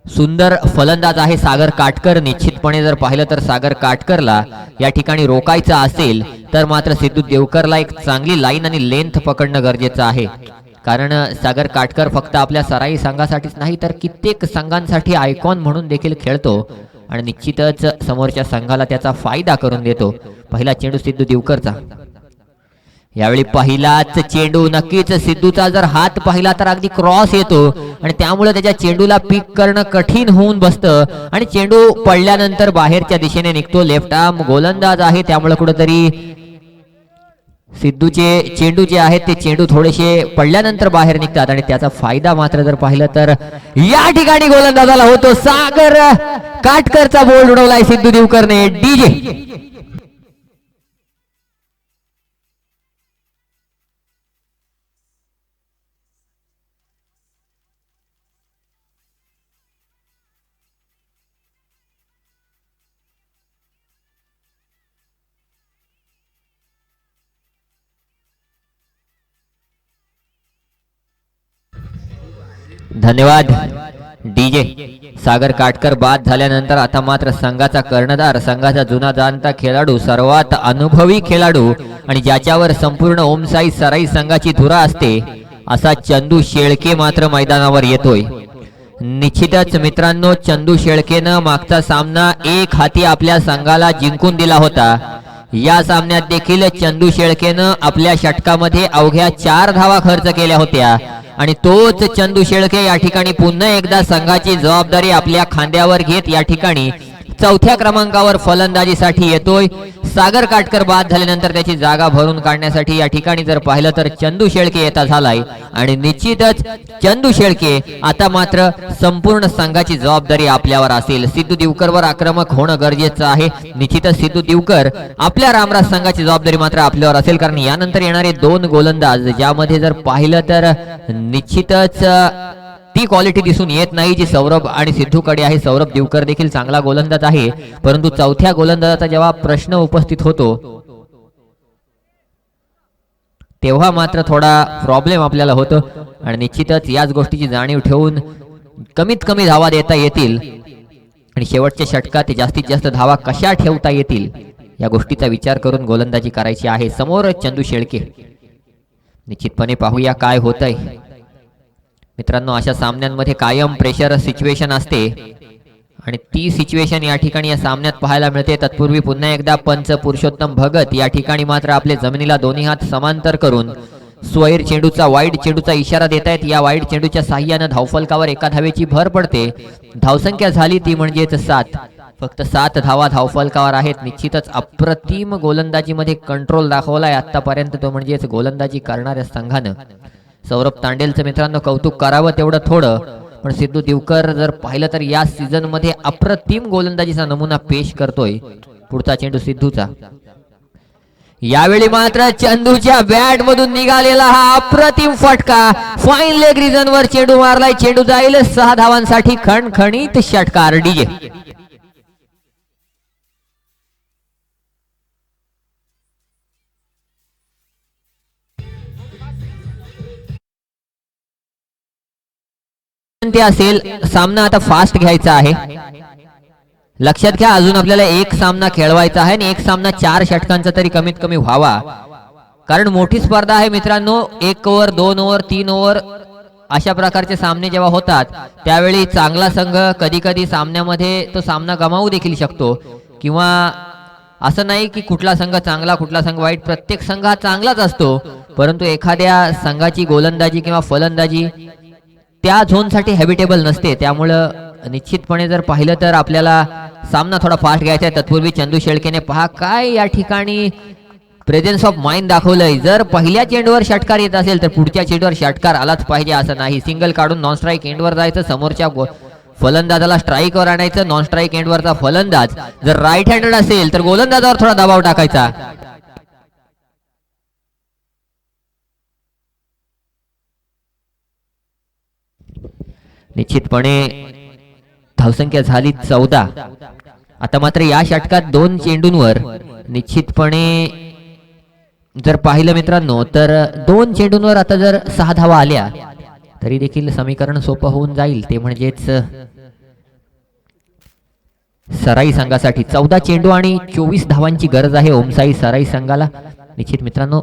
सुंदर फलंदाज आहे सागर काटकर. निश्चितपणे जर पाहिलं तर सागर काटकरला या ठिकाणी रोकायचं असेल तर मात्र सिद्धू देवकरला एक चांगली लाईन आणि लेंथ पकडणं गरजेचं आहे. कारण सागर काटकर फक्त आपल्या सराई संघासाठीच नाही तर कित्येक संघांसाठी आयकॉन म्हणून देखील खेळतो आणि निश्चितच समोरच्या संघाला त्याचा फायदा करून देतो. पहिला चेंडू सिद्धू देवकरचा. यावेळी पहिलाच चेंडू. नक्कीच सिद्धूचा जर हात पाहिला तर अगदी क्रॉस येतो आणि त्यामुळे त्याच्या चेंडूला पिक करणं कठीण होऊन बसतं आणि चेंडू पडल्यानंतर बाहेरच्या दिशेने निघतो. लेफ्ट आर्म गोलंदाज आहे, त्यामुळे कुठेतरी सिद्धूचे चेंडू जे आहेत ते चेंडू थोडेसे पडल्यानंतर बाहेर निघतात आणि त्याचा फायदा मात्र जर पाहिलं तर या ठिकाणी गोलंदाजाला होतो. सागर काटकरचा बोल्ड उडवलाय सिद्धू देवकरने. डीजे धन्यवाद डीजे. सागर काटकर बाद झाल्यानंतर आता मात्र संघाचा कर्णधार, संघाचा जुना जाणता खेळाडू, सर्वात अनुभवी खेळाडू आणि ज्याच्यावर संपूर्ण ओमसाई सराई संघाची धुरा असते असा चंदू शेळके मात्र मैदानावर येतोय. निश्चितच मित्रांनो, चंदू शेळकेनं मागचा सामना एक हाती आपल्या संघाला जिंकून दिला होता. या सामन्यात देखील चंदू शेळकेनं आपल्या षटकामध्ये अवघ्या 4 धावा खर्च केल्या होत्या आणि तोच चंदू शेळके या ठिकाणी पुन्हा एकदा संघाची जबाबदारी आपल्या खांद्यावर घेत या ठिकाणी चौथ्या क्रमांकावर फलंदाजीसाठी येतोय. सागर काटकर बाद झाल्यानंतर त्याची जागा भरून काढण्यासाठी या ठिकाणी जर पाहिलं तर चंदू शेळके येता झालाय आणि निश्चितच चंदू शेळके आता मात्र संपूर्ण संघाची जबाबदारी आपल्यावर असेल. सिद्धू दिवकरवर आक्रमक होणं गरजेचं आहे. निश्चितच सिद्धू दिवकर आपल्या रामराज संघाची जबाबदारी मात्र आपल्यावर असेल, कारण यानंतर येणारे 2 गोलंदाज ज्यामध्ये जर पाहिलं तर निश्चितच ती क्वालिटी दिसून येत नाही जी सौरभ आणि सिद्धूकडे आहे. सौरभ दिवकर देखील चांगला गोलंदाज आहे, परंतु चौथ्या गोलंदाजाचा जेव्हा प्रश्न उपस्थित होतो तेव्हा मात्र थोडा प्रॉब्लेम आपल्याला होतो आणि निश्चितच याच गोष्टीची जाणीव ठेवून कमीत कमी धावा देता येतील आणि शेवटच्या षटकात जास्तीत जास्त धावा कशा ठेवता येतील या गोष्टीचा विचार करून गोलंदाजी करायची आहे. समोर चंदू शेळके. निश्चितपणे पाहूया काय होतंय. मित्रांनो, अशा सामन्यांमध्ये कायम प्रेशर सिच्युएशन असते आणि ती सिच्युएशन या ठिकाणी या सामन्यात पाहायला मिळते. तत्पूर्वी पुन्हा एकदा पंच पुरुषोत्तम भगत या ठिकाणी मात्र आपले जमिनीला दोन्ही हात समांतर करून स्वैर चेंडूचा वाईड चेंडूचा इशारा देत आहेत. या वाईड चेंडूच्या साह्यानं धावफलकावर एका धावेची भर पडते. धावसंख्या झाली ती म्हणजेच 7. फक्त 7 धावा धावफलकावर आहेत. निश्चितच अप्रतिम गोलंदाजीमध्ये कंट्रोल दाखवलाय आतापर्यंत, तो म्हणजेच गोलंदाजी करणाऱ्या संघानं. सौरभ तांडेलचं मित्रांनो कौतुक करावं तेवढं थोडं, पण सिद्धू दिवकर जर पाहिलं तर या सीझन मध्ये अप्रतिम गोलंदाजीचा नमुना पेश करतोय. पुढचा चेंडू सिद्धूचा. यावेळी मात्र चंदूच्या बॅट मधून निघालेला हा अप्रतिम फटका, फाईन लेग रिजन वर चेंडू मारलाय. चेंडू जाईल 6 धावांसाठी. खणखणीत षटकार डीजे. असेल सामना आता फास्ट घ्यायचा आहे. लक्षात घ्या, अजून आपल्याला एक सामना खेळवायचा आहे आणि एक सामना 4 षटकांचा तरी कमीत कमी व्हावा, कारण मोठी स्पर्धा आहे मित्रांनो. 1 ओव्हर 2 ओव्हर 3 ओव्हर अशा प्रकारचे सामने जेव्हा होतात त्यावेळी चांगला संघ कधी कधी सामन्यामध्ये तो सामना गमावू देखील शकतो, किंवा असं नाही की कुठला संघ चांगला कुठला संघ वाईट. प्रत्येक संघ हा चांगलाच असतो, परंतु एखाद्या संघाची गोलंदाजी किंवा फलंदाजी त्या झोनसाठी हॅबिटेबल नसते. त्यामुळं निश्चितपणे जर पाहिलं तर आपल्याला सामना थोडा फास्ट घ्यायचा आहे. तत्पूर्वी चंदू शेळकेने पहा काय या ठिकाणी प्रेझेन्स ऑफ माइंड दाखवलंय. जर पहिल्या चेंडूवर षटकार येत असेल तर पुढच्या चेंडूवर षटकार आलाच पाहिजे असं नाही. सिंगल काढून नॉन स्ट्राईक एंडवर जायचं, समोरच्या फलंदाजाला स्ट्राईकवर आणायचं. नॉन स्ट्राईक एंडवरचा फलंदाज जर राईट हँडेड असेल तर गोलंदाजावर थोडा दबाव टाकायचा. निश्चितपणे धावसंख्या झाली 14. आता मात्र या षटकात 2 चेंडूंवर निश्चितपणे जर पाहिलं मित्रांनो तर 2 चेंडूंवर आता जर 6 धावा आल्या तरी देखील समीकरण सोपं होऊन जाईल. ते म्हणजेच सराई संघासाठी 14 चेंडू आणि 24 धावांची गरज आहे ओमसाई सराई संघाला. निश्चित मित्रांनो,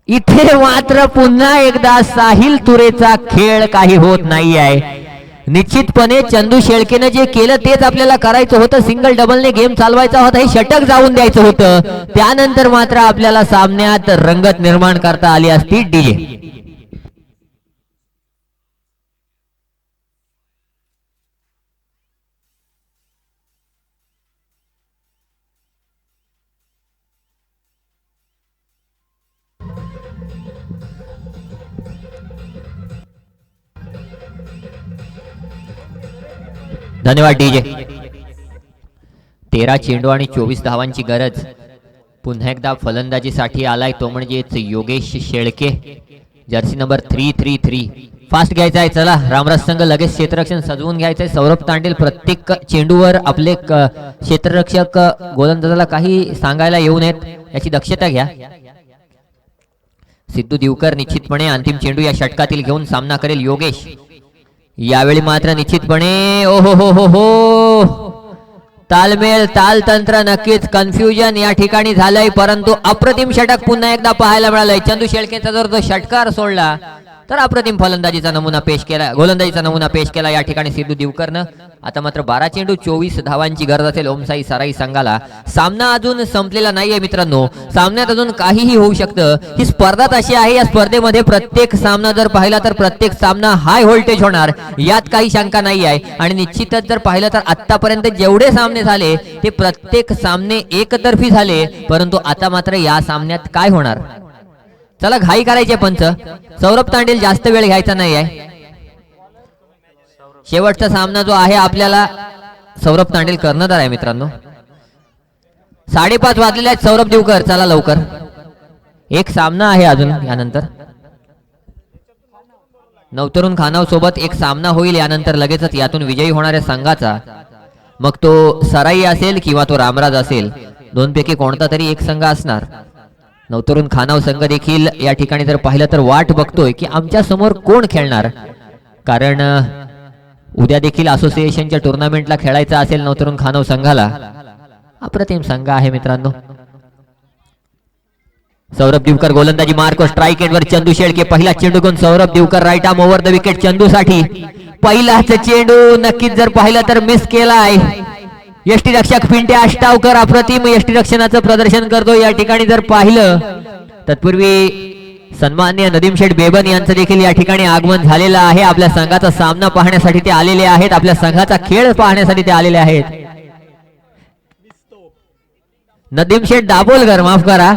इथे मात्र पुन्हा एकदा साहिल तुरेचा खेळ काही होत नाही आहे. निश्चितपणे चंदू शेळकेने जे केलं तेच आपल्याला करायचं होतं. सिंगल डबलने गेम चालवायचा होता, हे षटक जाऊन द्यायचं होतं. त्यानंतर मात्र आपल्याला सामन्यात रंगत निर्माण करता आली असती डीजे. धन्यवाद डीजे. 13 चेंडू आणि 24 धावांची गरज. पुन्हा एकदा फलंदाजीसाठी आलाय तो म्हणजेच Yogesh Shelke, Jersey number 333. Fast घ्यायचा आहे. चला, रामराज संघ लगेच क्षेत्ररक्षण सजवून घ्यायचंय. सौरभ तांडेल प्रत्येक चेंडूवर आपले क्षेत्ररक्षक गोलंदाजाला काही सांगायला येऊ नयेत याची दक्षता घ्या. सिद्धू दिवकर निश्चितपणे अंतिम चेंडू या षटकातील घेऊन सामना करेल योगेश. यावेळी मात्र निश्चितपणे ओहो हो हो हो तालमेल तालतंत्र नक्कीच कन्फ्युजन या ठिकाणी झालंय, परंतु अप्रतिम षटक पुन्हा एकदा पाहायला मिळालंय. चंदू शेळकेचा जर तो षटकार सोडला तर अप्रतिम फलंदाजीचा नमुना पेश केला, गोलंदाजीचा नमुना पेश केला या ठिकाणी सिद्धू दिवकरनं. आता मात्र 12 चेंडू 24 धावांची गरज असेल ओमसाई सराई संघाला. सामना अजून संपलेला नाहीये मित्रांनो, सामन्यात अजून काहीही होऊ शकतं. ही स्पर्धाच अशी आहे, या स्पर्धेमध्ये प्रत्येक सामना जर पाहिला तर प्रत्येक सामना हाय व्होल्टेज होणार, यात काही शंका नाही आहे. आणि निश्चितच जर पाहिलं तर आतापर्यंत जेवढे सामने झाले ते प्रत्येक सामने एकतर्फी झाले, परंतु आता मात्र या सामन्यात काय होणार. चला घाई करायचे पंच, सौरभ तांडेल जास्त वेळ घ्यायचा नाही आहे. शेवटचा सामना जो आहे आपल्याला सौरभ तांडेल कर्णधार आहे मित्रांनो. 5:30 वाजलेले आहेत. सौरभ दिवकर चला लवकर, एक सामना आहे अजून यानंतर. नवतरुण खानाव सोबत एक सामना होईल यानंतर लगेचच. यातून विजयी होणाऱ्या संघाचा मग तो सराई असेल किंवा तो रामराज असेल, दोनपैकी कोणता तरी एक संघ असणार. नवतरुण खानाव संघ देखील या ठिकाणी जर पाहिलं तर वाट बघतोय की आमच्या समोर कोण खेळणार, कारण उद्या देखील असोसिएशनच्या टुर्नामेंटला खेळायचं असेल नवतरुण खानाव संघाला. अप्रतिम संघ आहे मित्रांनो. सौरभ दिवकर गोलंदाजी मार्को स्ट्राइक एंडवर चंदू शेळके. पहिला चेंडू घेऊन Saurabh Divkar right arm over the wicket चंदूसाठी. पहिलाच चेंडू नक्कीच जर पाहिलं तर मिस केलाय. यष्टीरक्षक पिंटे अष्टावकर अप्रतिम यष्टीरक्षणाचं प्रदर्शन करतो या ठिकाणी जर पाहिलं. तत्पूर्वी सन्माननीय नदीम शेठ बेबन यांचं देखील या ठिकाणी आगमन झालेलं आहे. आपल्या संघाचा सामना पाहण्यासाठी ते आलेले आहेत, आपल्या संघाचा खेळ पाहण्यासाठी ते आलेले आहेत. नदीम शेठ दाभोलकर, माफ करा,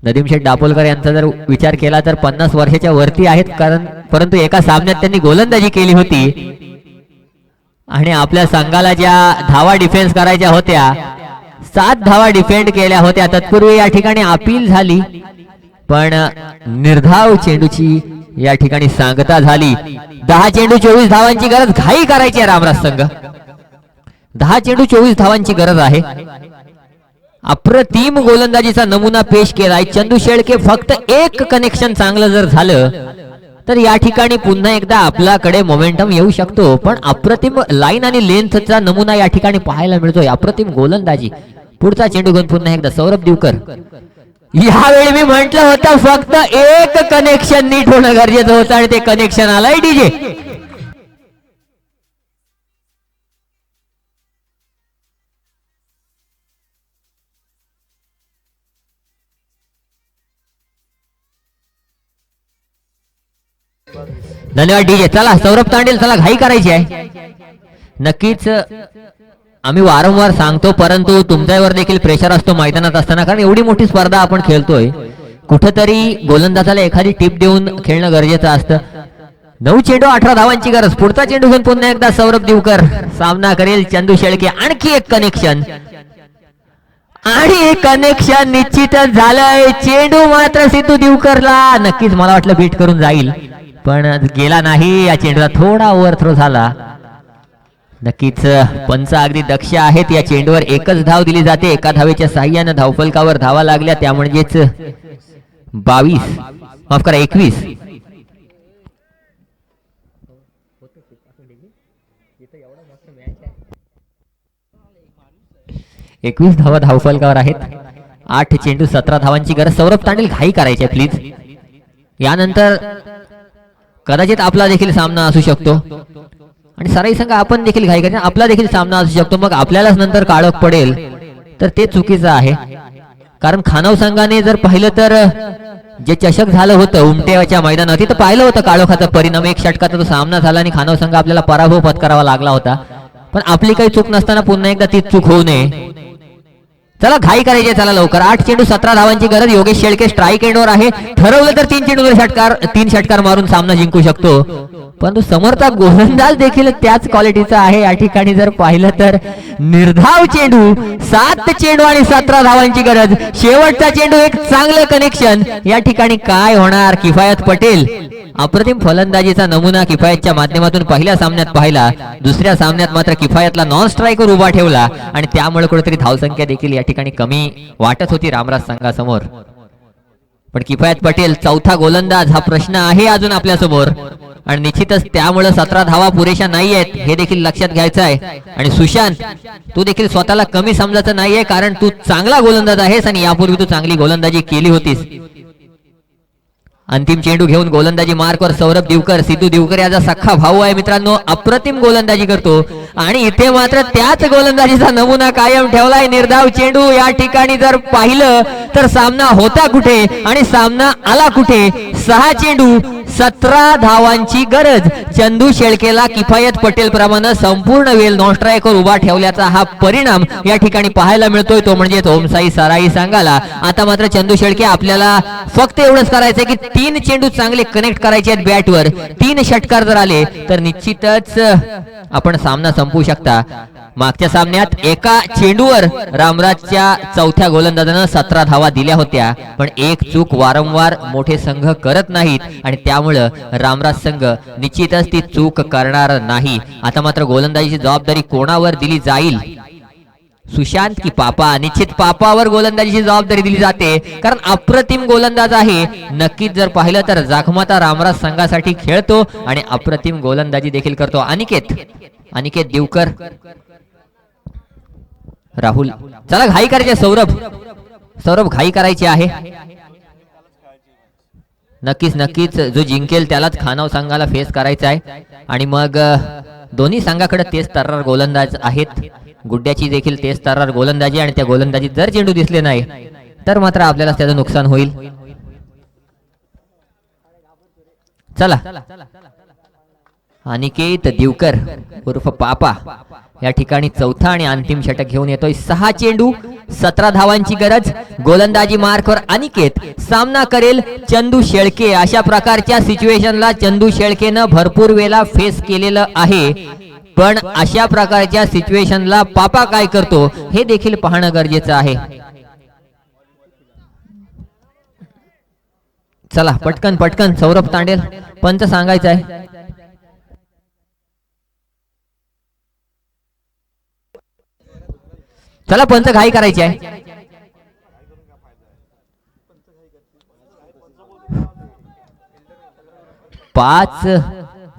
नदीम शेठ दाभोलकर यांचा जर विचार केला तर 50 वर्षाच्या वरती आहेत, कारण परंतु एका सामन्यात त्यांनी गोलंदाजी केली होती आणि आपल्या संघाला ज्या धावा डिफेन्स करायच्या होत्या 7 धावा डिफेंड केल्या होत्या. तत्पूर्वी या ठिकाणी अपील झाली, पण निर्धाव चेंडूची या ठिकाणी सांगता झाली. 10 चेंडू 24 धावांची गरज, घाई करायची आहे रामराज संघ. 10 चेंडू 24 धावांची गरज आहे. अप्रतिम गोलंदाजीचा नमुना पेश केलाय चंदू शेळके. फक्त एक कनेक्शन चांगलं जर झालं तर या ठिकाणी पुन्हा एकदा आपल्याकडे मोमेंटम येऊ शकतो, पण अप्रतिम लाईन आणि लेंथचा नमुना या ठिकाणी पाहायला मिळतोय. अप्रतिम गोलंदाजी. पुढचा चेंडू घेऊन पुन्हा एकदा सौरभ दिवकर. यावेळी मी म्हटलं होतं फक्त एक कनेक्शन नीट होणं गरजेचं होतं आणि ते कनेक्शन आलंय डीजे. धन्यवाद डीजे. चला सौरभ तांडेल, चला घाई करायची आहे. नक्कीच आम्ही वारंवार सांगतो, परंतु तुमच्यावर देखील प्रेशर असतो मैदानात असताना, कारण एवढी मोठी स्पर्धा आपण खेळतोय. कुठेतरी गोलंदाजाला एखादी टिप देऊन खेळणं गरजेचं असतं. 9 चेंडू 18 धावांची गरज. पुढचा चेंडू घेऊन पुन्हा एकदा सौरभ दिवकर सामना करेल चंदू शेळके. आणखी एक कनेक्शन आणि कनेक्शन निश्चितच झालंय. चेंडू मात्र सिद्धू दिवकरला नक्कीच मला वाटलं बीट करून जाईल, पण गेला नाही. या चेंडूला थोडा ओव्हरथ्रो झाला. नक्कीच पंच अगदी दक्ष आहेत. या चेंडूवर एकच धाव दिली जाते. एका धावेच्या साह्यानं धावफलकावर धावा लागल्या, त्या म्हणजेच 22, माफ करा 21. 21 धावा धावफलकावर आहेत. 8 चेंडू 17 धावांची गरज. सौरभ तांडेल घाई करायची आहे प्लीज. यानंतर कदाचित आपला देखील सामना असू शकतो आणि सराई संघ आपण देखील घाई करायची, आपला देखील सामना असू शकतो. मग आपल्यालाच नंतर काळोख पडेल तर ते चुकीचं आहे. कारण खानाव संघाने जर पाहिलं तर जे चषक झालं होतं उमटेच्या मैदानात, तिथं पाहिलं होतं काळोखाचा परिणाम. 1 षटकाचा तो सामना झाला आणि खानाव संघ आपल्याला पराभव पत्करावा लागला होता. पण आपली काही चूक नसताना पुन्हा एकदा तीच चूक होऊ नये. चला घाई करायची, चला लवकर. 8 चेंडू 17 धावांची गरज. योगेश शेळके स्ट्राइक एंडवर आहे. ठरवलं तर 3 चेंडूवर तीन षटकार मारून सामना जिंकू शकतो, परंतु समोरचा गोलंदाज देखील त्याच क्वालिटीचा आहे. या ठिकाणी जर पाहिलं तर निर्धाव चेंडू. 7 चेंडू आणि 17 धावांची गरज. शेवटचा चेंडू एक चांगलं कनेक्शन. या ठिकाणी काय होणार. किफायत पटेल अप्रतिम फलंदाजीचा नमुना किफायतच्या माध्यमातून पहिल्या सामन्यात पाहिला. दुसऱ्या सामन्यात मात्र किफायतला नॉन स्ट्रायकर उभा ठेवला आणि त्यामुळे कुठेतरी धावसंख्या देखील या ठिकाणी कमी वाटत होती रामराज संघासमोर. पण किफायत पटेल चौथा गोलंदाज हा प्रश्न आहे अजून आपल्या समोर आणि निश्चितच त्यामुळे 17 धावा पुरेशा नाही आहेत हे देखील लक्षात घ्यायचं आहे. आणि सुशांत तू देखील स्वतःला कमी समजायचं नाहीये कारण तू चांगला गोलंदाज आहेस आणि यापूर्वी तू चांगली गोलंदाजी केली होतीस. अंतिम चेंडू घेऊन गोलंदाजी मार्कवर सौरभ दिवकर, सिद्धू दिवकर याचा सख्खा भाऊ आहे मित्रांनो, अप्रतिम गोलंदाजी करतो आणि इथे मात्र त्याच गोलंदाजीचा नमुना कायम ठेवलाय. निर्धाव चेंडू या ठिकाणी जर पाहिलं तर सामना होता कुठे आणि सामना आला कुठे. 6 चेंडू 17 धावांची गरज. चंदू शेळकेला किफायत पटेल प्रमाणे संपूर्ण वेल नॉन स्ट्रायकर उभा ठेवल्याचा हा परिणाम या ठिकाणी पाहायला मिळतोय, तो म्हणजे ओमसाई सराई सांगाला. आता मात्र चंदू शेळके आपल्याला फक्त एवढंच करायचंय की 3 चेंडू चांगले कनेक्ट करायचे आहेत बॅटवर. 3 षटकार जर आले तर निश्चितच आपण सामना संपवू शकता. मागच्या सामन्यात एका चेंडूवर रामराजच्या चौथ्या गोलंदाजानं 17 धावा दिल्या होत्या, पण एक चूक वारंवार मोठे संघ करत नाहीत आणि त्यामुळं रामराज संघ निश्चितच ती चूक करणार नाही. आता मात्र गोलंदाजीची जबाबदारी कोणावर दिली जाईल, सुशांत की पापा? निश्चित पापावर गोलंदाजीची जबाबदारी दिली जाते कारण अप्रतिम गोलंदाज आहे. नक्कीच जर पाहिलं तर जाखमाता रामराज संघासाठी खेळतो आणि अप्रतिम गोलंदाजी देखील करतो. अनिकेत दिवकर, राहुल, चला घाई करायची. सौरभ घाई करायची आहे. नक्कीच जो जिंकेल त्यालाच खानाव संघाला फेस करायचा आहे आणि मग दोन्ही संघाकडे तेच तर्रार गोलंदाज आहेत. गुड्ड्याची देखील तेच तर्रार गोलंदाजी आणि त्या गोलंदाजीत जर चेंडू दिसले नाही तर मात्र आपल्याला त्याचं नुकसान होईल. चला अनिकेत दिवकर उर्फ पापा या ठिकाणी चौथा आणि अंतिम षटक घेऊन येतोय. 6 चेंडू 17 धावांची गरज. गोलंदाजी मार्कवर अनिकेत, सामना करेल चंदू शेळके. अशा प्रकारच्या सिच्युएशनला चंदू शेळकेनं भरपूर वेळा फेस केलेलं आहे, पण अशा प्रकारच्या सिच्युएशनला पापा काय करतो हे देखील पाहणं गरजेचं आहे. चला पटकन सौरभ तांडेल पंच सांगायचं आहे. चला पंच घाई करायची आहे.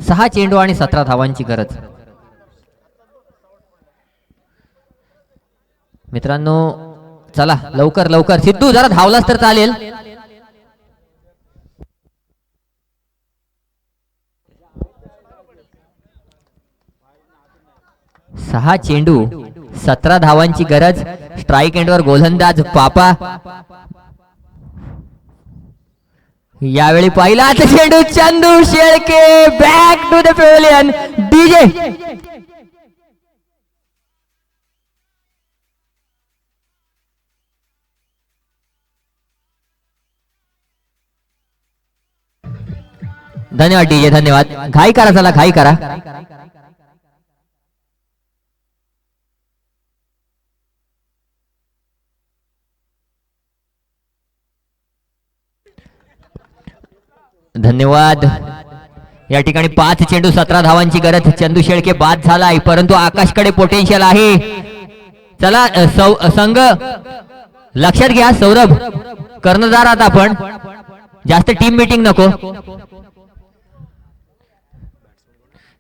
6 चेंडू आणि 17 धावांची गरज. मित्रांनो चला लवकर सिद्धू जरा धावलास तर चालेल. सहा चेंडू 17 धावांची गरज. स्ट्राईक एंडवर गोलंदाज पापा. यावेळी पहिलाच चेंडू Chandu Shelke back to the pavilion. DJ धन्यवाद. डीजे धन्यवाद. घाई करा, चला घाई करा. धन्यवाद. या ठिकाणी 5 चेंडू 17 धावांची गरज. चंदू शेळके बाद झालाय, परंतु आकाशकडे पोटेन्शियल आहे. चला संघ लक्षात घ्या. सौरभ कर्णधार आता आपण जास्त टीम मीटिंग नको.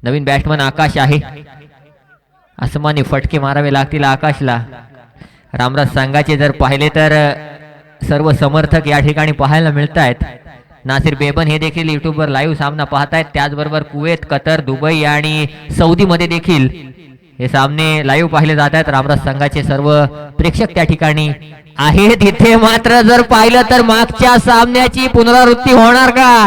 नवीन बॅट्समन आकाश आहे. आसमानी फटके मारावे लागतील आकाशला. रामराज संघाचे जर पाहिले तर सर्व समर्थक या ठिकाणी पाहायला मिळत आहेत. नासिर बेबन हे देखील युट्यूबवर लाईव्ह सामना पाहतायत. त्याचबरोबर कुवेत, कतर, दुबई आणि सौदी मध्ये देखील हे सामने लाईव्ह पाहिले जात आहेत. रामराज संघाचे सर्व प्रेक्षक त्या ठिकाणी आहेत. इथे मात्र जर पाहिलं तर मागच्या सामन्याची पुनरावृत्ती होणार का?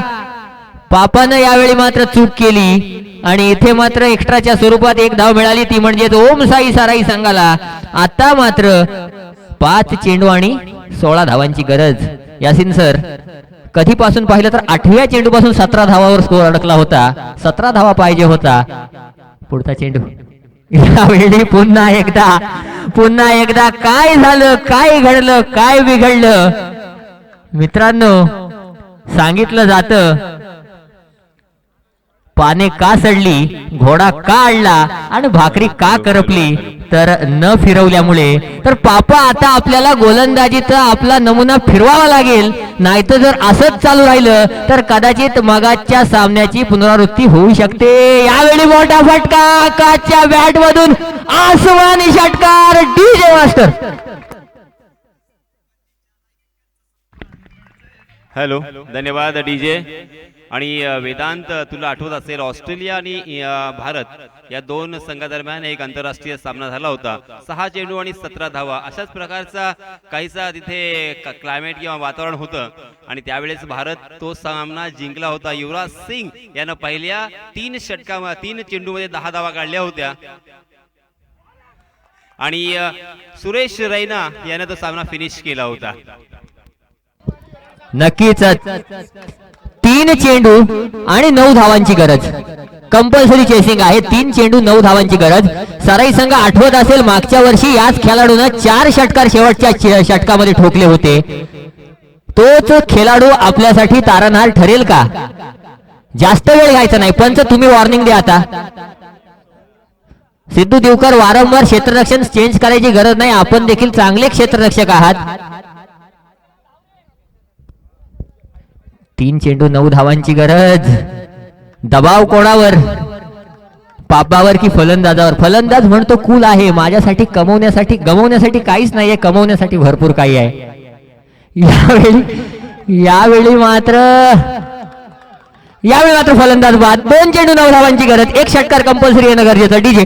पापानं यावेळी मात्र चूक केली आणि इथे मात्र एक्स्ट्राच्या स्वरूपात एक धाव मिळाली, ती म्हणजे ओमसाई सराई संघाला. आता मात्र 5 चेंडू आणि 16 धावांची गरज. यासिन सर कधीपासून पाहिलं तर 8व्या चेंडू पासून 17 धावावर स्कोर अडकला होता. 17 धावा पाहिजे होता. पुढचा चेंडू. यावेळी पुन्हा एकदा काय झालं, काय घडलं, काय बिघडलं? मित्रांनो सांगितलं जातं पाने का सडली, घोडा का अडला आणि भाकरी का करपली, तर न फिरवल्यामुळे. तर पापा आता आपल्याला गोलंदाजीचा आपला नमुना फिरवावा लागेल, नाहीतर जर असंच चालू राहिलं तर कदाचित मगाच्या सामन्याची पुनरावृत्ती होऊ शकते. यावेळी मोठा फटका, आकाशच्या बॅट मधून आसमानी षटकार, डीजे मास्टर. हॅलो, धन्यवाद डीजे. आणि वेदांत, तुला आठवत असेल ऑस्ट्रेलिया आणि भारत या दोन संघादरम्यान एक आंतरराष्ट्रीय सामना झाला होता. 6 चेंडू आणि 17 धावा अशाच प्रकारचा काहीसा तिथे क्लायमेट किंवा वातावरण होतं आणि त्यावेळेस भारत तो सामना जिंकला होता. युवराज सिंग यानं पहिल्या 3 चेंडूमध्ये 10 धावा काढल्या होत्या आणि सुरेश रैना यानं तो सामना फिनिश केला होता. नक्कीच 3 चेंडू आणि 9 धावांची गरज, कंपल्सरी चेसिंग आहे. 3 चेंडू 9 धावांची गरज. सराई संघ आठवत असेल मागच्या वर्षी याच खेळाडूनं 4 षटकार शेवटच्या षटकामध्ये ठोकले होते. तोच खेळाडू आपल्यासाठी तारणहार ठरेल का? जास्त वेळ घ्यायचा नाही. पंच, तुम्ही वॉर्निंग द्या आता. सिद्धू देवकर, वारंवार क्षेत्ररक्षण चेंज करायची गरज नाही. आपण देखील चांगले क्षेत्ररक्षक आहात. 3 चेंडू 9 धावांची गरज. दबाव कोणावर? पापावर की फलंदाजावर? फलंदाज म्हणतो कूल आहे, माझ्यासाठी गमवण्यासाठी काहीच नाहीये, कमवण्यासाठी भरपूर काही आहे. यावेळी मात्र फलंदाज बाद. 2 चेंडू 9 धावांची गरज. 1 षटकार कंपल्सरी येणं गरजेचं. डीजे.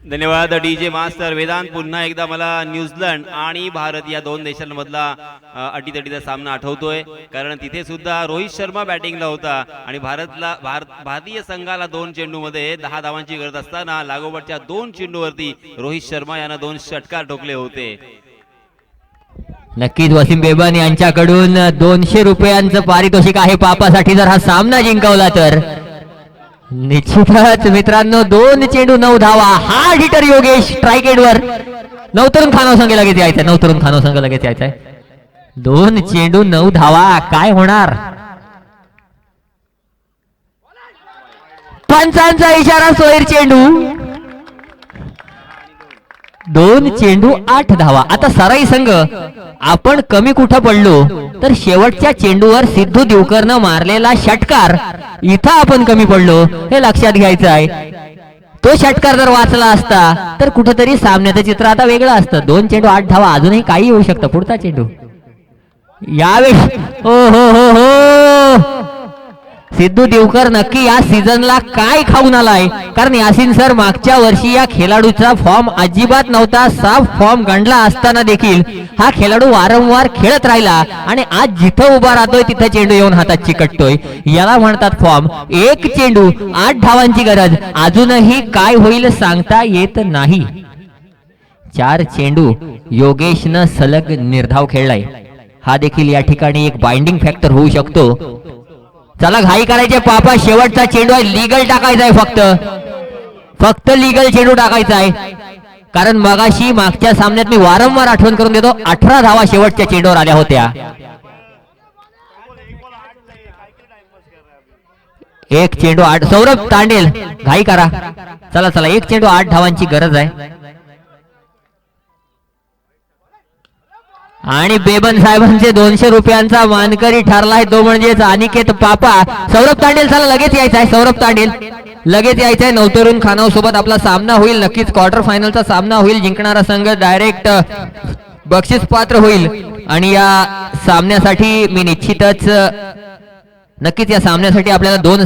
धन्यवाद डीजे मास्टर. वेदांत, पुन्हा एकदा मला न्यूझीलंड आणि भारत या दोन देशांमधला अटीतटीचा सामना आठवतोय, कारण तिथे सुद्धा रोहित शर्मा बॅटिंगला होता आणि भारतीय संघाला 2 चेंडूमध्ये 10 धावांची गरज असताना लागोपाठच्या 2 चेंडूवरती रोहित शर्मा यानं 2 षटकार ठोकले होते. नक्कीच वसीम बेबन यांच्याकडून 200 रुपयांचं पारितोषिक आहे पापासाठी जर हा सामना जिंकवला तर. निश्चितच मित्रांनो, 2 चेंडू 9 धावा. हार्ड हिटर योगेश स्ट्राइक वर. नवतरुण खानाव संघ लगेच यायचंय. 2 चेंडू 9 धावा. काय होणार? पंचांचा इशारा. सोयर चेंडू. 2 चेंडू 8 धावा. आता सराई संघ आपण कमी कुठं पडलो तर शेवटच्या चेंडूवर सिद्धू देवकरनं मारलेला षटकार, इथं आपण कमी पडलो हे लक्षात घ्यायचं आहे. तो षटकार जर वाचला असता तर कुठेतरी सामन्याचं चित्र आता वेगळं असतं. 2 चेंडू 8 धावा. अजूनही काही होऊ शकतं. पुढचा चेंडू यावेळी. हो सिद्धू देवकर नक्की या सीझनला काय खाऊन आलाय, कारण यासिन सर मागच्या वर्षी या खेळाडूचा फॉर्म अजिबात नव्हता. साफ फॉर्म गंडला असताना देखील हा खेळाडू वारंवार खेळत राहिला आणि आज जिथं उभा राहतोय तिथं चेंडू येऊन हातात चिकटतोय. याला म्हणतात फॉर्म. 1 चेंडू 8 धावांची गरज. अजूनही काय होईल सांगता येत नाही. 4 चेंडू योगेशनं सलग निर्धाव खेळलाय. हा देखील या ठिकाणी एक बाइंडिंग फॅक्टर होऊ शकतो. चला, घाई करायचे पापा. शेवटचा चेंडू आहे. लीगल टाकायचा आहे. फक्त लीगल चेंडू टाकायचा आहे, कारण मगाशी मागच्या सामन्यात मी वारंवार आठवण करून देतो 18 धावा शेवटच्या चेंडूवर आल्या होत्या. 1 चेंडू 8. सौरभ तांडेल, घाई करा. चला 1 चेंडू 8 धावांची गरज आहे. आणि बेबन साहेबांचे 200 रुपयांचा मानकरी ठरलाय तो म्हणजेच अनिकेत पापा. सौरभ तांडेल, चला लगेच यायचं आहे. सौरभ तांडेल लगेच यायचंय. नवतरुण खानाव सोबत आपला सामना होईल. नक्कीच क्वार्टर फायनलचा सामना होईल. जिंकणारा संघ डायरेक्ट बक्षीस पात्र होईल आणि या सामन्यासाठी मी निश्चितच नक्कीच या सामन्यासाठी आपल्याला 2